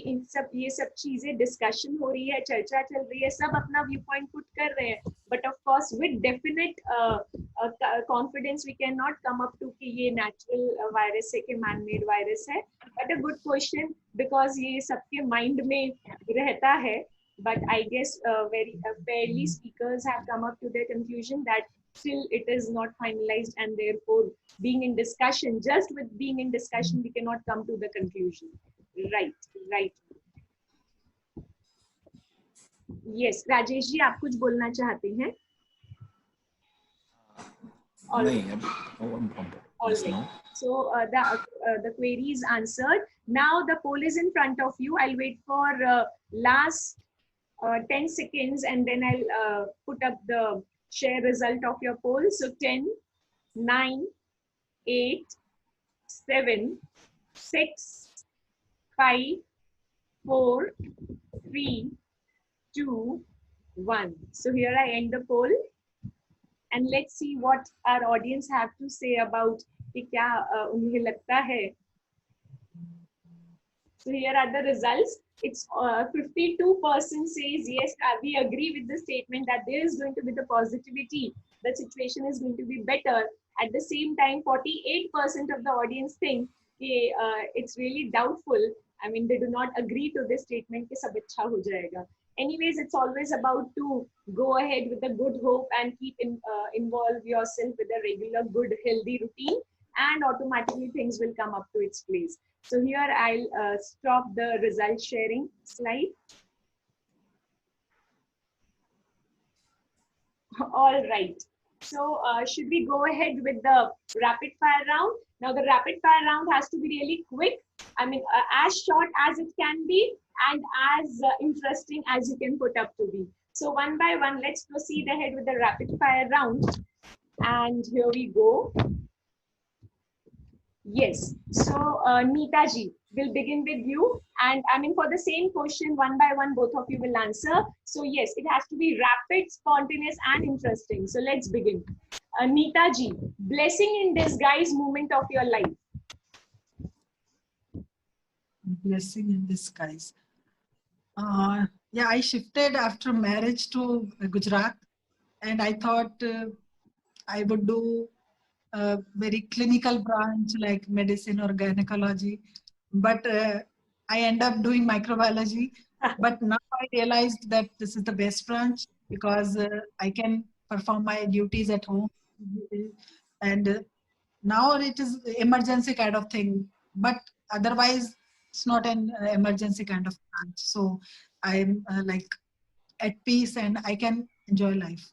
ये सब चीजें discussion हो रही है, चर्चा चल रही है, सब अपना व्यू पॉइंट पुट कर रहे हैं, but of course with definite confidence we can not come up to कि ये नेचुरल वायरस है कि मैन मेड वायरस है. But a good question, because ये सबके माइंड में रहता है, but I guess fairly speakers have come up to the conclusion that still it is not finalized, and therefore being in discussion, just with being in discussion, we cannot come to the conclusion. Right. Yes, Rajesh ji, आप कुछ बोलना चाहते हैं? नहीं, all right. So the query is answered. Now the poll is in front of you. I'll wait for last 10 seconds, and then I'll put up the share result of your poll. So 10, 9, 8, 7, 6, 5, 4, 3, 2, 1. So here I end the poll, and let's see what our audience have to say about कि क्या उन्हें लगता है. So here are the results. It's 52% says yes, we agree with the statement that there is going to be the positivity. The situation is going to be better. At the same time, 48% of the audience think it's really doubtful. I mean, they do not agree to this statement कि सब अच्छा हो जाएगा. Anyways, it's always about to go ahead with a good hope and keep involve yourself with a regular, good, healthy routine, and automatically things will come up to its place. So here I'll stop the result sharing slide. All right. So should we go ahead with the rapid fire round? Now the rapid fire round has to be really quick. I mean, as short as it can be and as interesting as you can put up to be. So one by one, let's proceed ahead with the rapid fire round. And here we go. Yes. So Neeta ji, we'll begin with you. And I mean, for the same question, one by one, both of you will answer. So yes, it has to be rapid, spontaneous, and interesting. So let's begin. Neeta ji, blessing in disguise moment of your life. Blessing in disguise. Yeah, I shifted after marriage to Gujarat, and I thought I would do a very clinical branch like medicine or gynecology, but I end up doing microbiology. But now I realized that this is the best branch because I can perform my duties at home, and now it is emergency kind of thing, but otherwise it's not an emergency kind of branch. So I'm like at peace and I can enjoy life.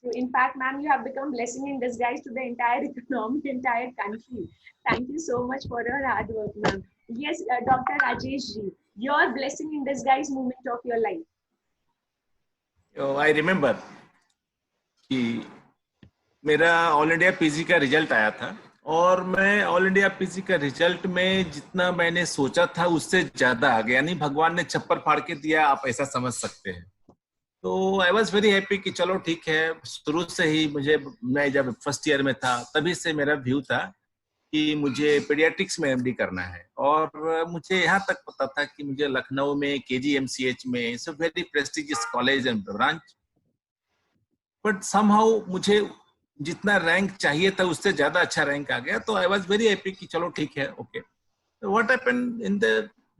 So in fact, ma'am, you have become blessing in disguise to the entire economy, entire country. Thank you so much for your hard work, ma'am. Yes, Dr. Rajesh ji, your blessing in disguise moment of your life. Oh, I remember कि मेरा all India PG का result आया था और मैं all India PG का result में जितना मैंने सोचा था उससे ज्यादा आ गया, यानी भगवान ने छप्पर फाड़ के दिया, आप ऐसा समझ सकते हैं. तो आई वॉज वेरी हैप्पी कि चलो ठीक है. शुरू से ही मैं जब फर्स्ट ईयर में था तभी से मेरा व्यू था कि मुझे पीडियाट्रिक्स में एमडी करना है, और मुझे यहाँ तक पता था कि मुझे लखनऊ में KGMCH में it's a very prestigious college and branch, but somehow मुझे जितना रैंक चाहिए था उससे ज्यादा अच्छा रैंक आ गया. तो आई वॉज वेरी हैप्पी कि चलो ठीक है, okay. What happened in the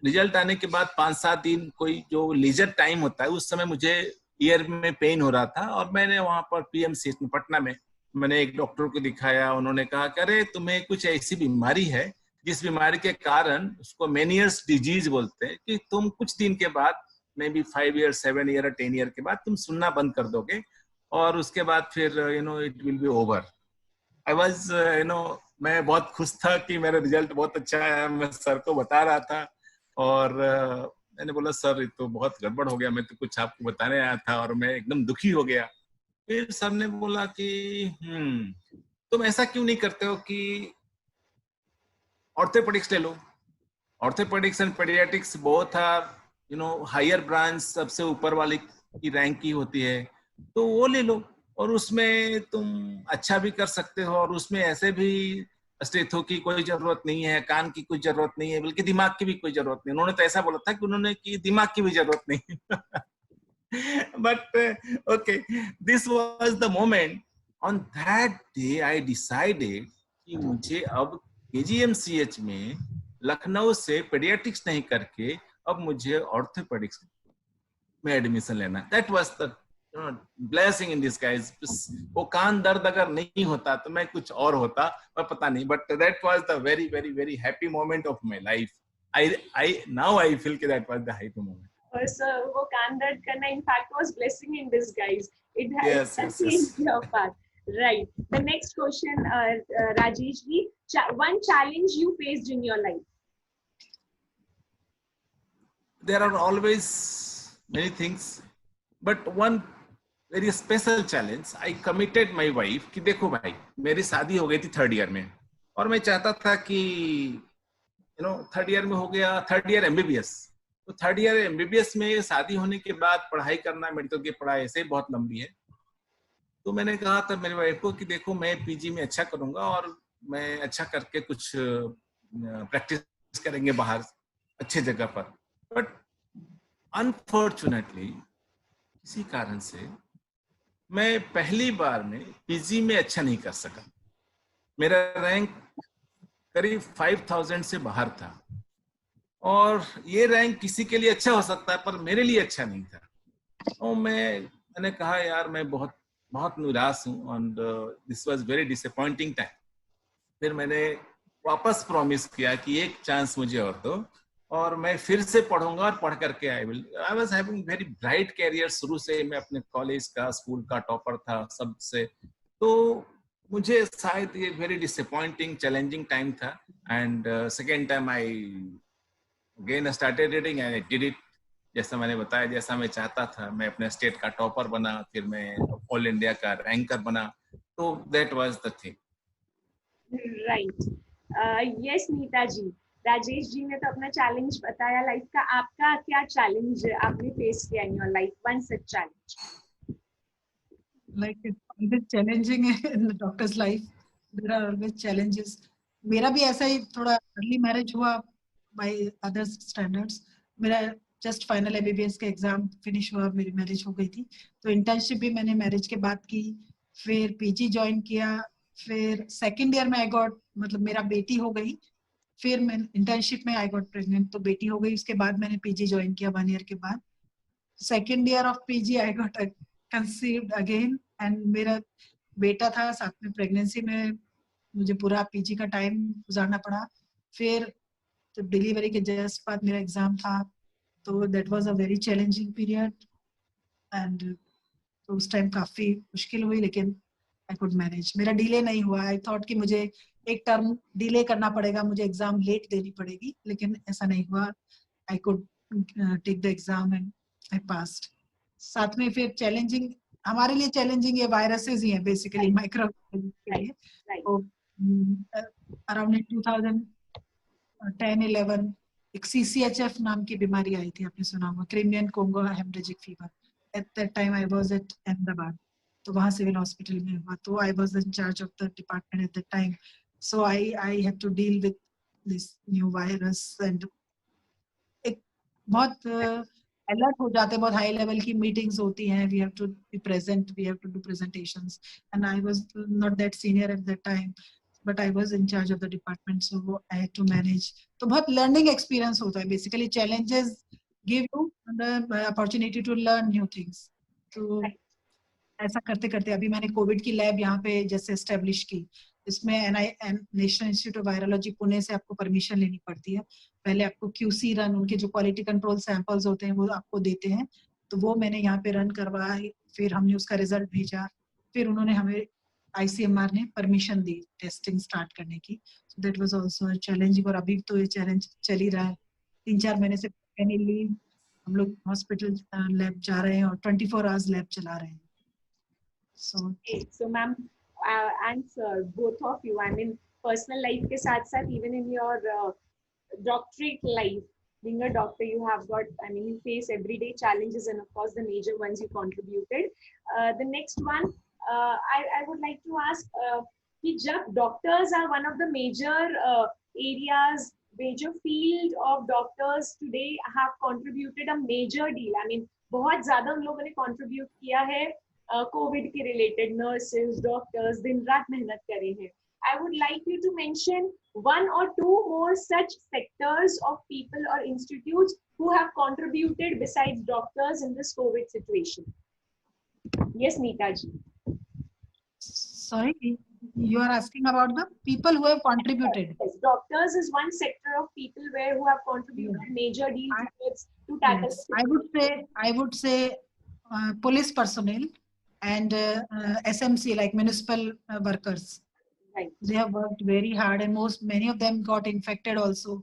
result आने के बाद 5-7 दिन कोई जो लीजर टाइम होता है उस समय मुझे ईयर में पेन हो रहा था, और मैंने वहां पर PMCH में पटना में मैंने एक डॉक्टर को दिखाया. उन्होंने कहा कि अरे तुम्हें कुछ ऐसी बीमारी है जिस बीमारी के कारण उसको मेनियर्स डिजीज बोलते हैं कि तुम कुछ दिन के बाद may be 5 year 7 year 10 year के बाद तुम सुनना बंद कर दोगे और उसके बाद फिर it will B over. I was मैं बहुत खुश था कि मेरा रिजल्ट बहुत अच्छा आया. मैं सर को बता रहा था और मैंने बोला सर ये तो बहुत गड़बड़ हो गया, मैं तो कुछ आपको बताने आया था और मैं एकदम दुखी हो गया. फिर सर ने बोला कि तुम ऐसा क्यों नहीं करते हो कि ऑर्थोपेडिक्स ले लो। Orthopaedics and paediatrics both are higher branch, सबसे ऊपर वाली की रैंक की होती है, तो वो ले लो और उसमें तुम अच्छा भी कर सकते हो, और उसमें ऐसे भी स्टेथो की कोई जरूरत नहीं है, कान की कोई जरूरत नहीं है, बल्कि दिमाग की भी कोई जरूरत नहीं। उन्होंने तो ऐसा बोला था कि उन्होंने कि दिमाग की भी जरूरत नहीं। But okay, this was the moment. On that day, I decided कि मुझे अब KGMCH में लखनऊ से पेडियाट्रिक्स नहीं करके अब मुझे ऑर्थोपेडिक्स में एडमिशन लेना। That was the blessing in disguise. वो कान दर्द अगर नहीं होता तो मैं कुछ और होता, पर पता नहीं। But that was the very very very happy moment of my life. I now I feel that that was the happy moment. So वो कान दर्द करना in fact was blessing in disguise. It has Yes. changed your path. Right. The next question, Rajesh ji, one challenge you faced in your life. There are always many things, but one very special challenge. I committed my wife कि देखो भाई, मेरी शादी हो गई थी 3rd year में, और मैं चाहता था कि थर्ड ईयर में हो गया, 3rd ईयर MBBS। तो 3rd ईयर MBBS में शादी होने के बाद पढ़ाई करना, मेडिकल की पढ़ाई ऐसे बहुत लंबी है। तो मैंने कहा था मेरी वाइफ को कि देखो मैं PG में अच्छा करूंगा और मैं अच्छा करके कुछ प्रैक्टिस करेंगे बाहर अच्छे जगह पर। बट अनफॉर्चुनेटली किसी कारण से मैं पहली बार में PG में अच्छा नहीं कर सका। मेरा रैंक करीब 5000 से बाहर था, और ये रैंक किसी के लिए अच्छा हो सकता है पर मेरे लिए अच्छा नहीं था। तो मैंने कहा यार मैं बहुत बहुत निराश हूँ, and this was very disappointing time. फिर मैंने वापस प्रॉमिस किया कि एक चांस मुझे और दो, और मैं फिर से पढ़ूंगा और पढ़ करके I was having very bright career. शुरू से मैं अपने कॉलेज का, स्कूल का टॉपर था सबसे। तो मुझे शायद ये वेरी डिसअपॉइंटिंग चैलेंजिंग टाइम था, and second time I again started reading and I did it. जैसा मैंने बताया, जैसा मैं चाहता था, मैं अपने स्टेट का टॉपर बना, फिर मैं ऑल इंडिया का रैंकर बना। तो that was the thing. Right. Yes, Neeta ji, Rajesh ji ने तो अपना चैलेंज बताया लाइफ का। आपका क्या चैलेंज आपने फेस किया in your life? One such challenge. Like it's always challenging in the doctor's life. There are always challenges. मेरा भी ऐसा ही थोड़ा अर्ली मैरिज हुआ by other standards. मेरा जस्ट फाइनल MBBS का एग्जाम फिनिश हुआ, मेरी मैरिज हो गई थी। तो इंटर्नशिप भी मैंने मैरिज के बाद की, फिर PG ज्वाइन किया, फिर 2nd ईयर में आई गॉट, मतलब मेरा बेटी हो गई, फिर मैं इंटर्नशिप में आई गॉट प्रेग्नेंट, तो बेटी हो गई। उसके बाद मैंने PG ज्वाइन किया 1 ईयर के बाद। 2nd year of PG I got conceived again, and मेरा बेटा था, साथ में प्रेगनेंसी में मुझे पूरा PG का टाइम गुजारना पड़ा। फिर तो डिलीवरी के जस्ट बाद मेरा एग्जाम था, तो that was a very challenging period, and तो उस टाइम काफी मुश्किल हुई, लेकिन आई कुड मैनेज। मेरा डिले नहीं हुआ। आई थॉट कि मुझे एक टर्म डिले करना पड़ेगा, मुझे एग्जाम लेट देनी पड़ेगी, लेकिन ऐसा नहीं हुआ। I could take the exam and I passed. साथ में फिर चैलेंजिंग, हमारे लिए चैलेंजिंग ये वायरसेस ही है बेसिकली, माइक्रो के लिए। तो अराउंड 2010-11 एक CCHF नाम की बीमारी आई थी, आपने सुना होगा, Crimean Congo hemorrhagic fever. At that time I was at Ahmedabad, तो वहां सिविल हॉस्पिटल में हुआ। तो I was in charge of the department at that time, so I had to deal with this new virus, and एक बहुत alert हो जाते हैं, बहुत हाई लेवल की मीटिंग्स होती हैं, we have to be present, we have to do presentations, and I was not that senior at that time, but I was in charge of the department, so I had to manage. तो बहुत learning experience होता है basically, challenges give you the opportunity to learn new things. तो ऐसा करते करते अभी मैंने कोविड की लैब यहाँ पे जैसे एस्टेब्लिश की, इसमें national institute of virology Pune से आपको परमिशन लेनी पड़ती है। पहले आपको QC रन, उनके जो क्वालिटी कंट्रोल सैंपल्स होते हैं वो आपको देते हैं, तो वो मैंने यहाँ पे रन करवाया, फिर हमने उसका रिजल्ट भेजा, फिर उन्होंने हमें ICMR ने परमिशन दी टेस्टिंग स्टार्ट करने की। So that was also challenging, और अभी तो ये चैलेंज चल ही रहा है। 3-4 महीने से हम लोग हॉस्पिटल लैब जा रहे हैं और 24 आवर्स लैब चला रहे हैं। So So ma'am and sir, both of you, I mean personal life के साथ साथ even in your doctorate life, being a doctor, you have got, I mean, you face everyday challenges and of course the major ones you contributed. The next one, I would like to ask, कि जब doctors are one of the major areas, major field of doctors today have contributed a major deal. I mean, बहुत ज़्यादा उन लोगों ने contribute किया है Covid के रिलेटेड, नर्सेज, डॉक्टर्स दिन रात मेहनत करे हैं. I would like you to mention one or two more such sectors of people or institutes who have contributed besides doctors in this COVID situation. Yes, Neeta ji. sorry, you are asking about the people who have contributed. Yes, doctors is one sector of people who have contributed major deal to tackle. Yes, I would say police personnel and SMC, like municipal workers. Right. They have worked very hard and many of them got infected also.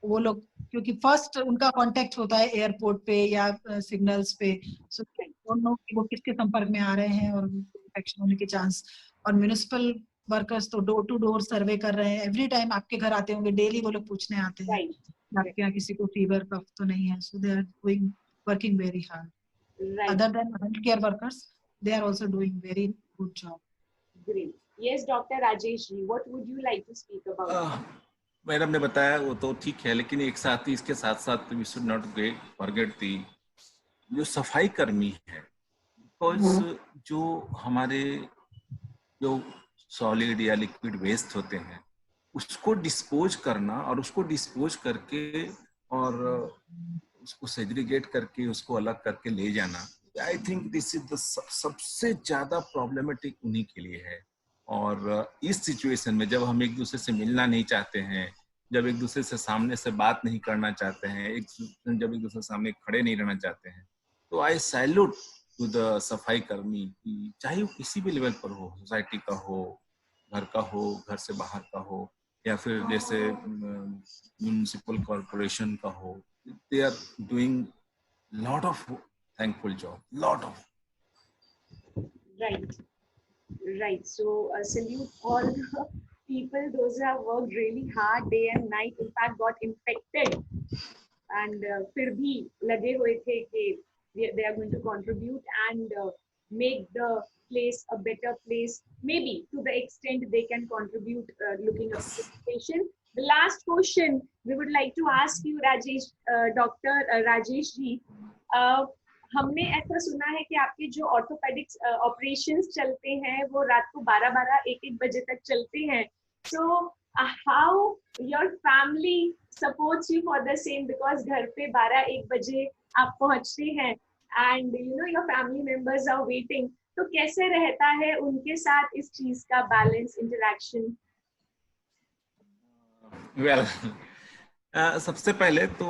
वो लोग क्योंकि first उनका contact होता है airport पे या signals पे, so don't know कि वो किसके संपर्क में आ रहे हैं और इन्फेक्शन होने के चांस. और म्युनिसिपल वर्कर्स तो डोर टू डोर सर्वे कर रहे हैं, एवरी टाइम आपके घर आते होंगे, डेली वो लोग पूछने आते हैं आपके यहाँ किसी को फीवर कफ तो नहीं है. So they are doing working very hard. Other than health care workers, they are also doing very good job. Great. Yes, Dr. Rajesh ji, what would you like to speak about? Madam ने बताया वो तो ठीक है, लेकिन एक साथ ही इसके साथ साथ वी शुड नॉट फॉरगेट दी जो सफाई कर्मी है, बिकॉज जो हमारे जो सॉलिड या लिक्विड वेस्ट होते हैं उसको डिस्पोज करना और उसको डिस्पोज करके और उसको सेग्रीगेट करके उसको अलग करके ले जाना, I think this is the सबसे ज्यादा प्रॉब्लमेटिक उन्हीं के लिए है. और इस सिचुएशन में जब हम एक दूसरे से मिलना नहीं चाहते हैं, जब एक दूसरे से सामने से बात नहीं करना चाहते हैं, जब एक दूसरे के सामने खड़े नहीं रहना चाहते हैं, तो आई सैल्यूट टू द सफाई कर्मी, चाहे वो किसी भी लेवल पर हो, सोसाइटी का हो, घर का हो, घर से बाहर का हो, या फिर जैसे म्युनिसिपल कॉर्पोरेशन का हो. They are doing lot of thankful job, lot of. Right. So salute all the people, those who have worked really hard day and night, in fact got infected and फिर भी लगे हुए थे कि they are going to contribute and make the place a better place, maybe to the extent they can contribute looking up to the patient. The last question we would like to ask you, Rajesh, Dr. Rajesh ji, हमने ऐसा सुना है कि आपके जो orthopaedics operations चलते हैं वो रात को 12-1 बजे तक चलते हैं. So how your family supports you for the same, because घर पे 12-1 बजे आप पहुंचते हैं and you know your family members are waiting, तो कैसे रहता है उनके साथ इस चीज का बैलेंस, इंटरेक्शन? वेल, सबसे पहले तो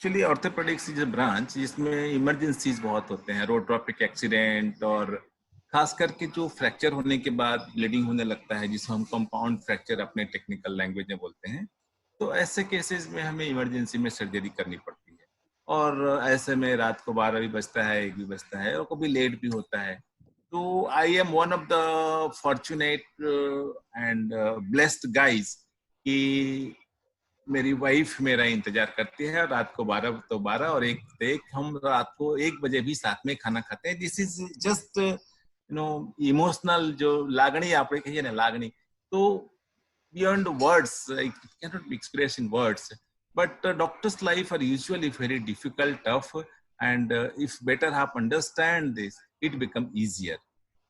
actually orthopaedics is a branch जिसमें इमरजेंसीज बहुत होते हैं, रोड ट्रैफिक एक्सीडेंट, और खास करके जो फ्रैक्चर होने के बाद ब्लीडिंग होने लगता है, जिसको हम कंपाउंड फ्रैक्चर अपने टेक्निकल लैंग्वेज में बोलते हैं, तो ऐसे केसेस में हमें इमरजेंसी में सर्जरी करनी पड़ती है. और ऐसे में रात को 12 भी बजता है, 1 भी बजता है, और कभी लेट भी होता है. तो I am one of the fortunate and blessed guys कि मेरी वाइफ मेरा इंतजार करती है. रात को 12 तो 12 और 1 तो 1, हम रात को 1 बजे भी साथ में खाना खाते हैं. This is just you know emotional, जो लागणी आप कहिए ना, लागणी तो beyond words, I can not express in words. But doctors life are usually very difficult, tough, and if better half understand this, it become easier.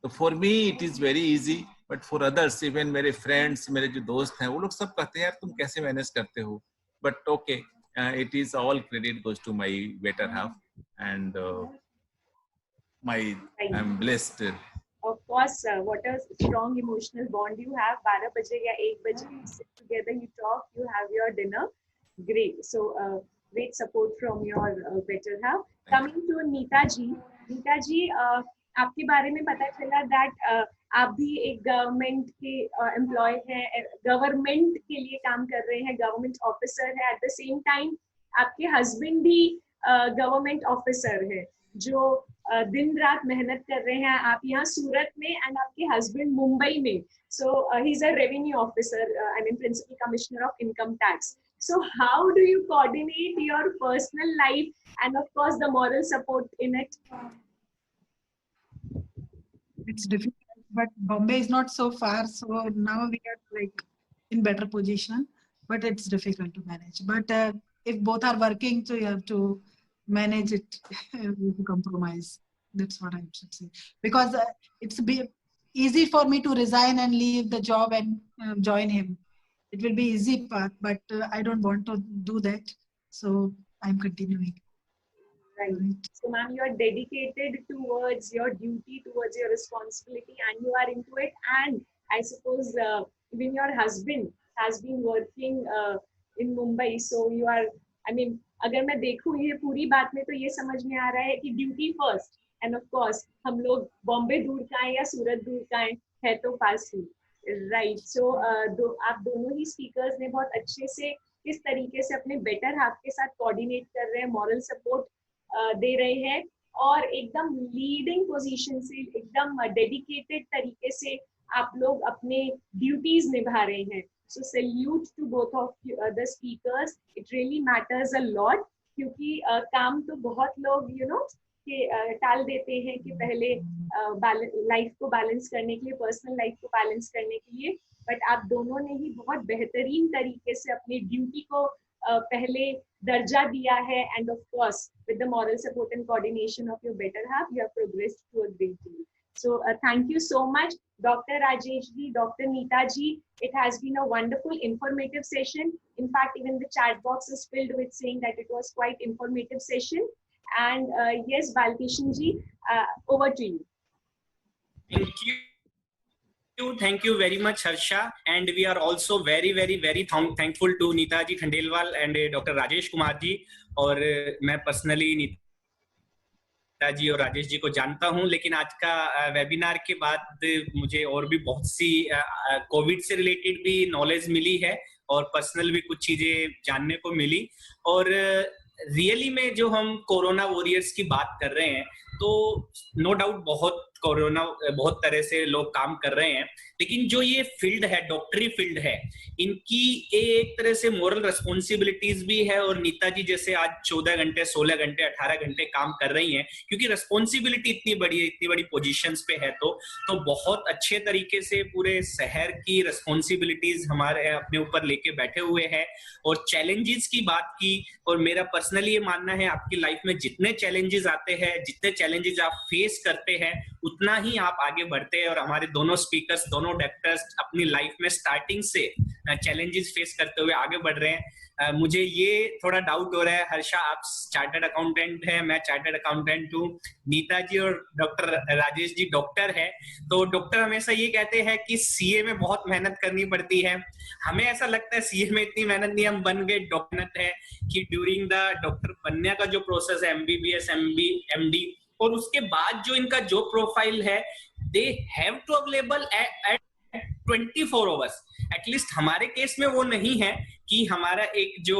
तो for me it is very easy, but for others, even मेरे friends, मेरे जो दोस्त हैं, वो लोग सब कहते हैं यार तुम कैसे मैनेज करते हो. But okay, it is all credit goes to my better half and I am blessed. Of course, what a strong emotional bond you have. 12 बजे या 1 बजे you sit together, you talk, you have your dinner. Great. So great support from your better half. Coming to Neeta ji. Neeta ji, आपके बारे में पता चला that आप भी एक गवर्नमेंट के एम्प्लॉय हैं, गवर्नमेंट के लिए काम कर रहे हैं, गवर्नमेंट ऑफिसर है. एट द सेम टाइम आपके हस्बैंड भी गवर्नमेंट ऑफिसर है, जो दिन रात मेहनत कर रहे हैं, आप यहाँ सूरत में एंड आपके हस्बैंड मुंबई में. So he's a revenue officer, I mean principal commissioner of income tax. So how do you coordinate your personal life and of course the moral support in it? It's difficult, but Bombay is not so far, so now we are like in better position, but it's difficult to manage. But if both are working, so you have to manage it with compromise. That's what I should say. Because it's easy for me to resign and leave the job and join him. It will be easy path, but I don't want to do that. So I'm continuing. Right. So ma'am, you are dedicated towards your duty, towards your responsibility, and you are into it. And I suppose even your husband has been working in Mumbai. So you are, I mean, अगर मैं देखूँ ये पूरी बात में तो ये समझ में आ रहा है कि duty first and of course हम लोग बॉम्बे दूर का है या सूरत दूर का है तो पास ही. राइट. सो आप दोनों ही स्पीकर्स ने बहुत अच्छे से किस तरीके से अपने बेटर हाफ के साथ कोऑर्डिनेट कर रहे हैं, मॉरल सपोर्ट दे रहे हैं और एकदम लीडिंग पोजीशन से एकदम डेडिकेटेड तरीके से आप लोग अपने ड्यूटीज निभा रहे हैं. So salute to both of the speakers. It really matters a lot क्योंकि काम तो बहुत लोग कि टाल देते हैं कि पहले लाइफ को बैलेंस करने के लिए, पर्सनल लाइफ को बैलेंस करने के लिए, बट आप दोनों ने ही बहुत बेहतरीन तरीके से अपनी ड्यूटी को पहले दर्जा दिया है. And of course with the moral support and coordination of your better half you have progressed to a great deal. So thank you so much, Dr. Rajesh ji, Dr. Neeta ji. It has been a wonderful, informative session. In fact, even the chat box is filled with saying that it was quite informative session. And yes, Balkishan ji, over to you. Thank you very much, Harsha. And we are also very thankful to Neeta ji Khandelwal and Dr. Rajesh Kumar ji. और मैं personally Nita जी और राजेश जी को जानता हूं, लेकिन आज का webinar के बाद मुझे और भी बहुत सी कोविड से रिलेटेड भी नॉलेज मिली है और पर्सनल भी कुछ चीजें जानने को मिली. और रियली में जो हम कोरोना वॉरियर्स की बात कर रहे हैं तो नो डाउट बहुत तरह से लोग काम कर रहे हैं, लेकिन जो ये फील्ड है, डॉक्टरी फील्ड है, इनकी एक तरह से मोरल रिस्पॉन्सिबिलिटीज भी है. और नीता जी जैसे आज 14 घंटे 16 घंटे 18 घंटे काम कर रही हैं क्योंकि रिस्पॉन्सिबिलिटी इतनी बड़ी है, इतनी बड़ी पोजीशंस पे है, तो बहुत अच्छे तरीके से पूरे शहर की रिस्पॉन्सिबिलिटीज हमारे अपने ऊपर लेके बैठे हुए हैं. और चैलेंजेस की बात की, और मेरा पर्सनली ये मानना है आपकी लाइफ में जितने चैलेंजेस आते हैं, जितने चैलेंजेस आप फेस करते हैं, उतना ही आप आगे बढ़ते हैं. और हमारे दोनों स्पीकर्स, दोनों डॉक्टर्स अपनी लाइफ में स्टार्टिंग से चैलेंजेस फेस करते हुए आगे बढ़ रहे हैं. मुझे ये थोड़ा डाउट हो रहा है, हर्षा आप चार्टर्ड अकाउंटेंट है, मैं चार्टर्ड अकाउंटेंट हूँ, नीता जी और डॉक्टर राजेश जी डॉक्टर है. तो डॉक्टर हमेशा ये कहते हैं कि सीए में बहुत मेहनत करनी पड़ती है. हमें ऐसा लगता है सीए में इतनी मेहनत नहीं, हम बन गए डॉक्टर है कि ड्यूरिंग द डॉक्टर बनने का जो प्रोसेस है, एमबीबीएस एमडी, और उसके बाद जो इनका जॉब प्रोफाइल है, they have to available at 24 hours. At least हमारे केस में वो नहीं है कि हमारा एक जो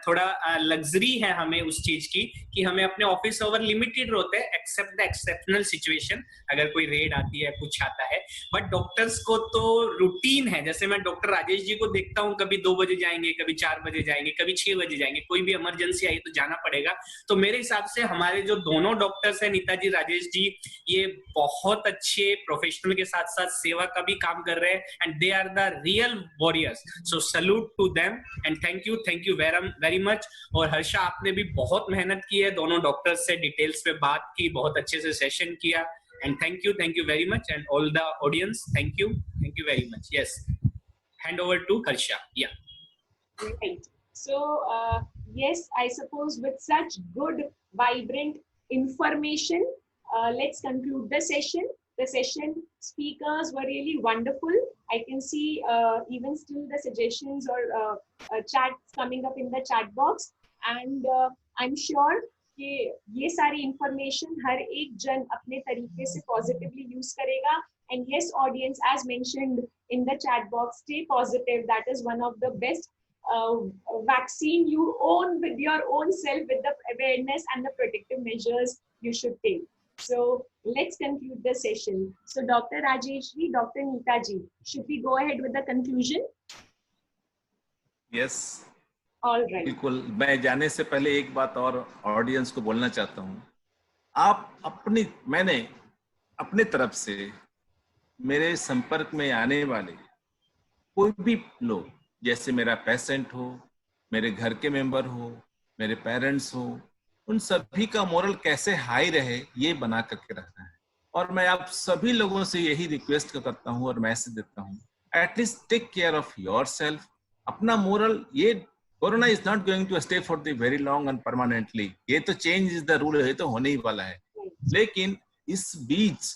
थोड़ा लग्जरी है हमें उस चीज की कि हमें अपने ऑफिस आवर लिमिटेड होते हैं एक्सेप्ट द एक्सेप्शनल सिचुएशन, अगर कोई रेड आती है, कुछ आता है. बट डॉक्टर्स को तो रूटीन है. जैसे मैं डॉक्टर राजेश जी को देखता हूँ, कभी 2 बजे जाएंगे, कभी 4 बजे जाएंगे, कभी 6 बजे जाएंगे, कोई भी इमरजेंसी आई तो जाना पड़ेगा. तो मेरे हिसाब से हमारे जो दोनों डॉक्टर्स हैं, नीता जी, राजेश जी, ये बहुत अच्छे प्रोफेशनल के साथ साथ सेवा का भी काम कर रहे हैं. And they are the real warriors. So salute to them and thank you very much. और हर्षा आपने भी बहुत मेहनत की है, दोनों डॉक्टर्स से डिटेल्स पे बात की, बहुत अच्छे से सेशन किया. And thank you very much. And all the audience, thank you very much. Yes, hand over to Harsha. Yeah. Right. So yes, I suppose with such good, vibrant information, let's conclude the session. The session speakers were really wonderful. I can see even still the suggestions or chats coming up in the chat box, and I'm sure कि ये सारी information हर एक जन अपने तरीके से positively use करेगा. And yes, audience, as mentioned in the chat box, stay positive. That is one of the best vaccine you own with your own self, with the awareness and the protective measures you should take. So let's conclude the session. So Dr. Rajesh ji, Dr. Neeta ji, should we go ahead with the conclusion? Yes. All right. बिल्कुल. मैं जाने से पहले एक बात और audience को बोलना चाहता हूँ. मैंने अपने तरफ से मेरे संपर्क में आने वाले कोई भी लोग, जैसे मेरा पेशेंट हो, मेरे घर के मेंबर हो, मेरे पेरेंट्स हो, उन सभी का मोरल कैसे हाई रहे ये बना करके रखना है. और मैं आप सभी लोगों से यही रिक्वेस्ट करता हूँ और मैसेज देता हूँ, at least take care of yourself. अपना मोरल, ये corona is not going to stay for the very long and permanently. ये तो चेंज इज द रूल, ये तो होने ही वाला है. लेकिन इस बीच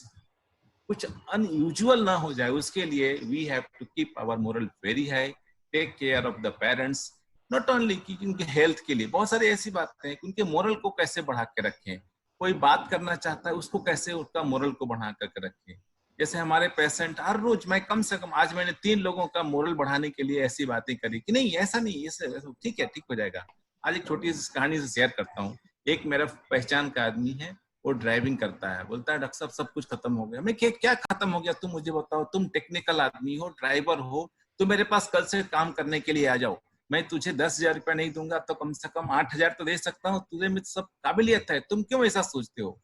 कुछ अनयूजुअल ना हो जाए, उसके लिए we have to keep our moral very high. Take care of the parents, not only कि उनके हेल्थ के लिए. बहुत सारी ऐसी बातें हैं कि उनके मोरल को कैसे बढ़ा के रखें. कोई बात करना चाहता है, उसको कैसे उसका मोरल को बढ़ा करके रखें. जैसे हमारे पेशेंट, हर रोज मैं कम से कम, आज मैंने 3 लोगों का मोरल बढ़ाने के लिए ऐसी बातें करी कि नहीं ऐसा नहीं, ऐसे ठीक है, ठीक हो जाएगा. आज एक छोटी सी कहानी से शेयर करता हूँ. एक मेरा पहचान का आदमी है, वो ड्राइविंग करता है. बोलता है डॉक्टर साहब सब कुछ खत्म हो गया. मैं क्या खत्म हो गया, तुम मुझे बताओ. तुम टेक्निकल आदमी हो, ड्राइवर हो, तुम मेरे पास कल से काम करने के लिए आ जाओ. मैं तुझे 10,000 रुपया नहीं दूंगा तो कम से कम 8,000 तो दे सकता हूँ. तुझे में सब काबिलियत है, तुम क्यों ऐसा सोचते हो.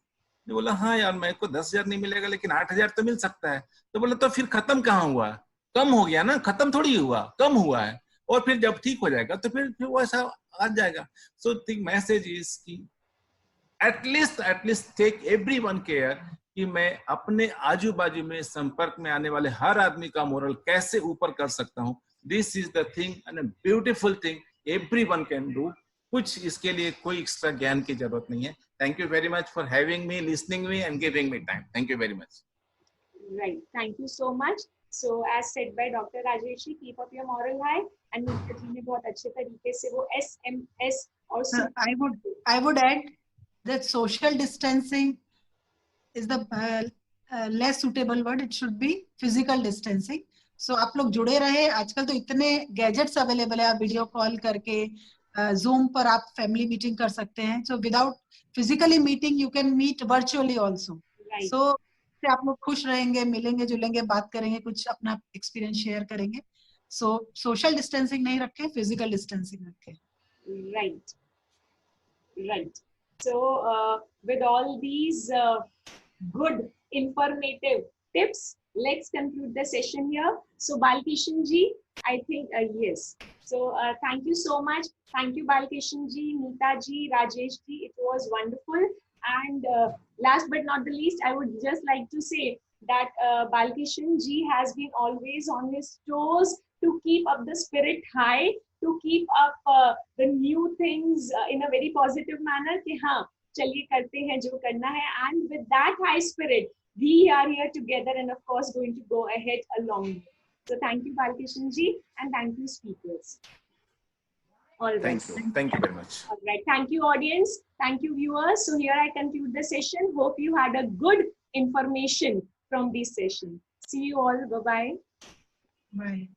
मैं बोला हाँ यार, मेरे को 10,000 नहीं मिलेगा लेकिन 8,000 तो मिल सकता है. तो बोला तो फिर खत्म कहाँ हुआ, कम हो गया ना. खत्म थोड़ी हुआ, कम हुआ है. और फिर जब ठीक हो जाएगा तो फिर वो ऐसा आ जाएगा. सो द मैसेज इज कि एटलीस्ट टेक एवरीवन केयर कि मैं अपने आजू बाजू में संपर्क में आने वाले हर आदमी का मोरल कैसे ऊपर कर सकता हूँ. This is the thing and a beautiful thing everyone can do. कुछ इसके लिए कोई एक्स्ट्रा ज्ञान की जरूरत नहीं है. Thank you very much for having me, listening me and giving me time. Thank you very much. Right. Thank you so much. So as said by Dr. Rajesh, keep up your moral high. And Neeta ji ने बहुत अच्छे तरीके से वो SMS और I would add that social distancing is the less suitable word. It should be physical distancing. So आप लोग जुड़े रहे. आजकल तो इतने गैजेट्स अवेलेबल है, आप वीडियो कॉल करके Zoom पर आप फैमिली मीटिंग कर सकते हैं. So without physically meeting, you can meet virtually also. Right. So से आप लोग खुश रहेंगे, मिलेंगे जुलेंगे, बात करेंगे, कुछ अपना एक्सपीरियंस शेयर करेंगे. So social distancing नहीं रखें, physical distancing रखें. Right. Right. So with all these good informative tips, let's conclude the session here. So Balkishan ji, I think yes. So thank you so much. Thank you Balkishan ji, Neeta ji, Rajesh ji. It was wonderful. And last but not the least, I would just like to say that Balkishan ji has been always on his toes to keep up the spirit high, to keep up the new things in a very positive manner. कि हाँ चलिए करते हैं जो करना है. And with that high spirit, we are here together and of course going to go ahead along. So thank you Balkishan ji and thank you speakers. All right. Thank you very much. All right. Thank you audience. Thank you viewers. So here I conclude the session. Hope you had a good information from this session. See you all. Bye-bye. Bye.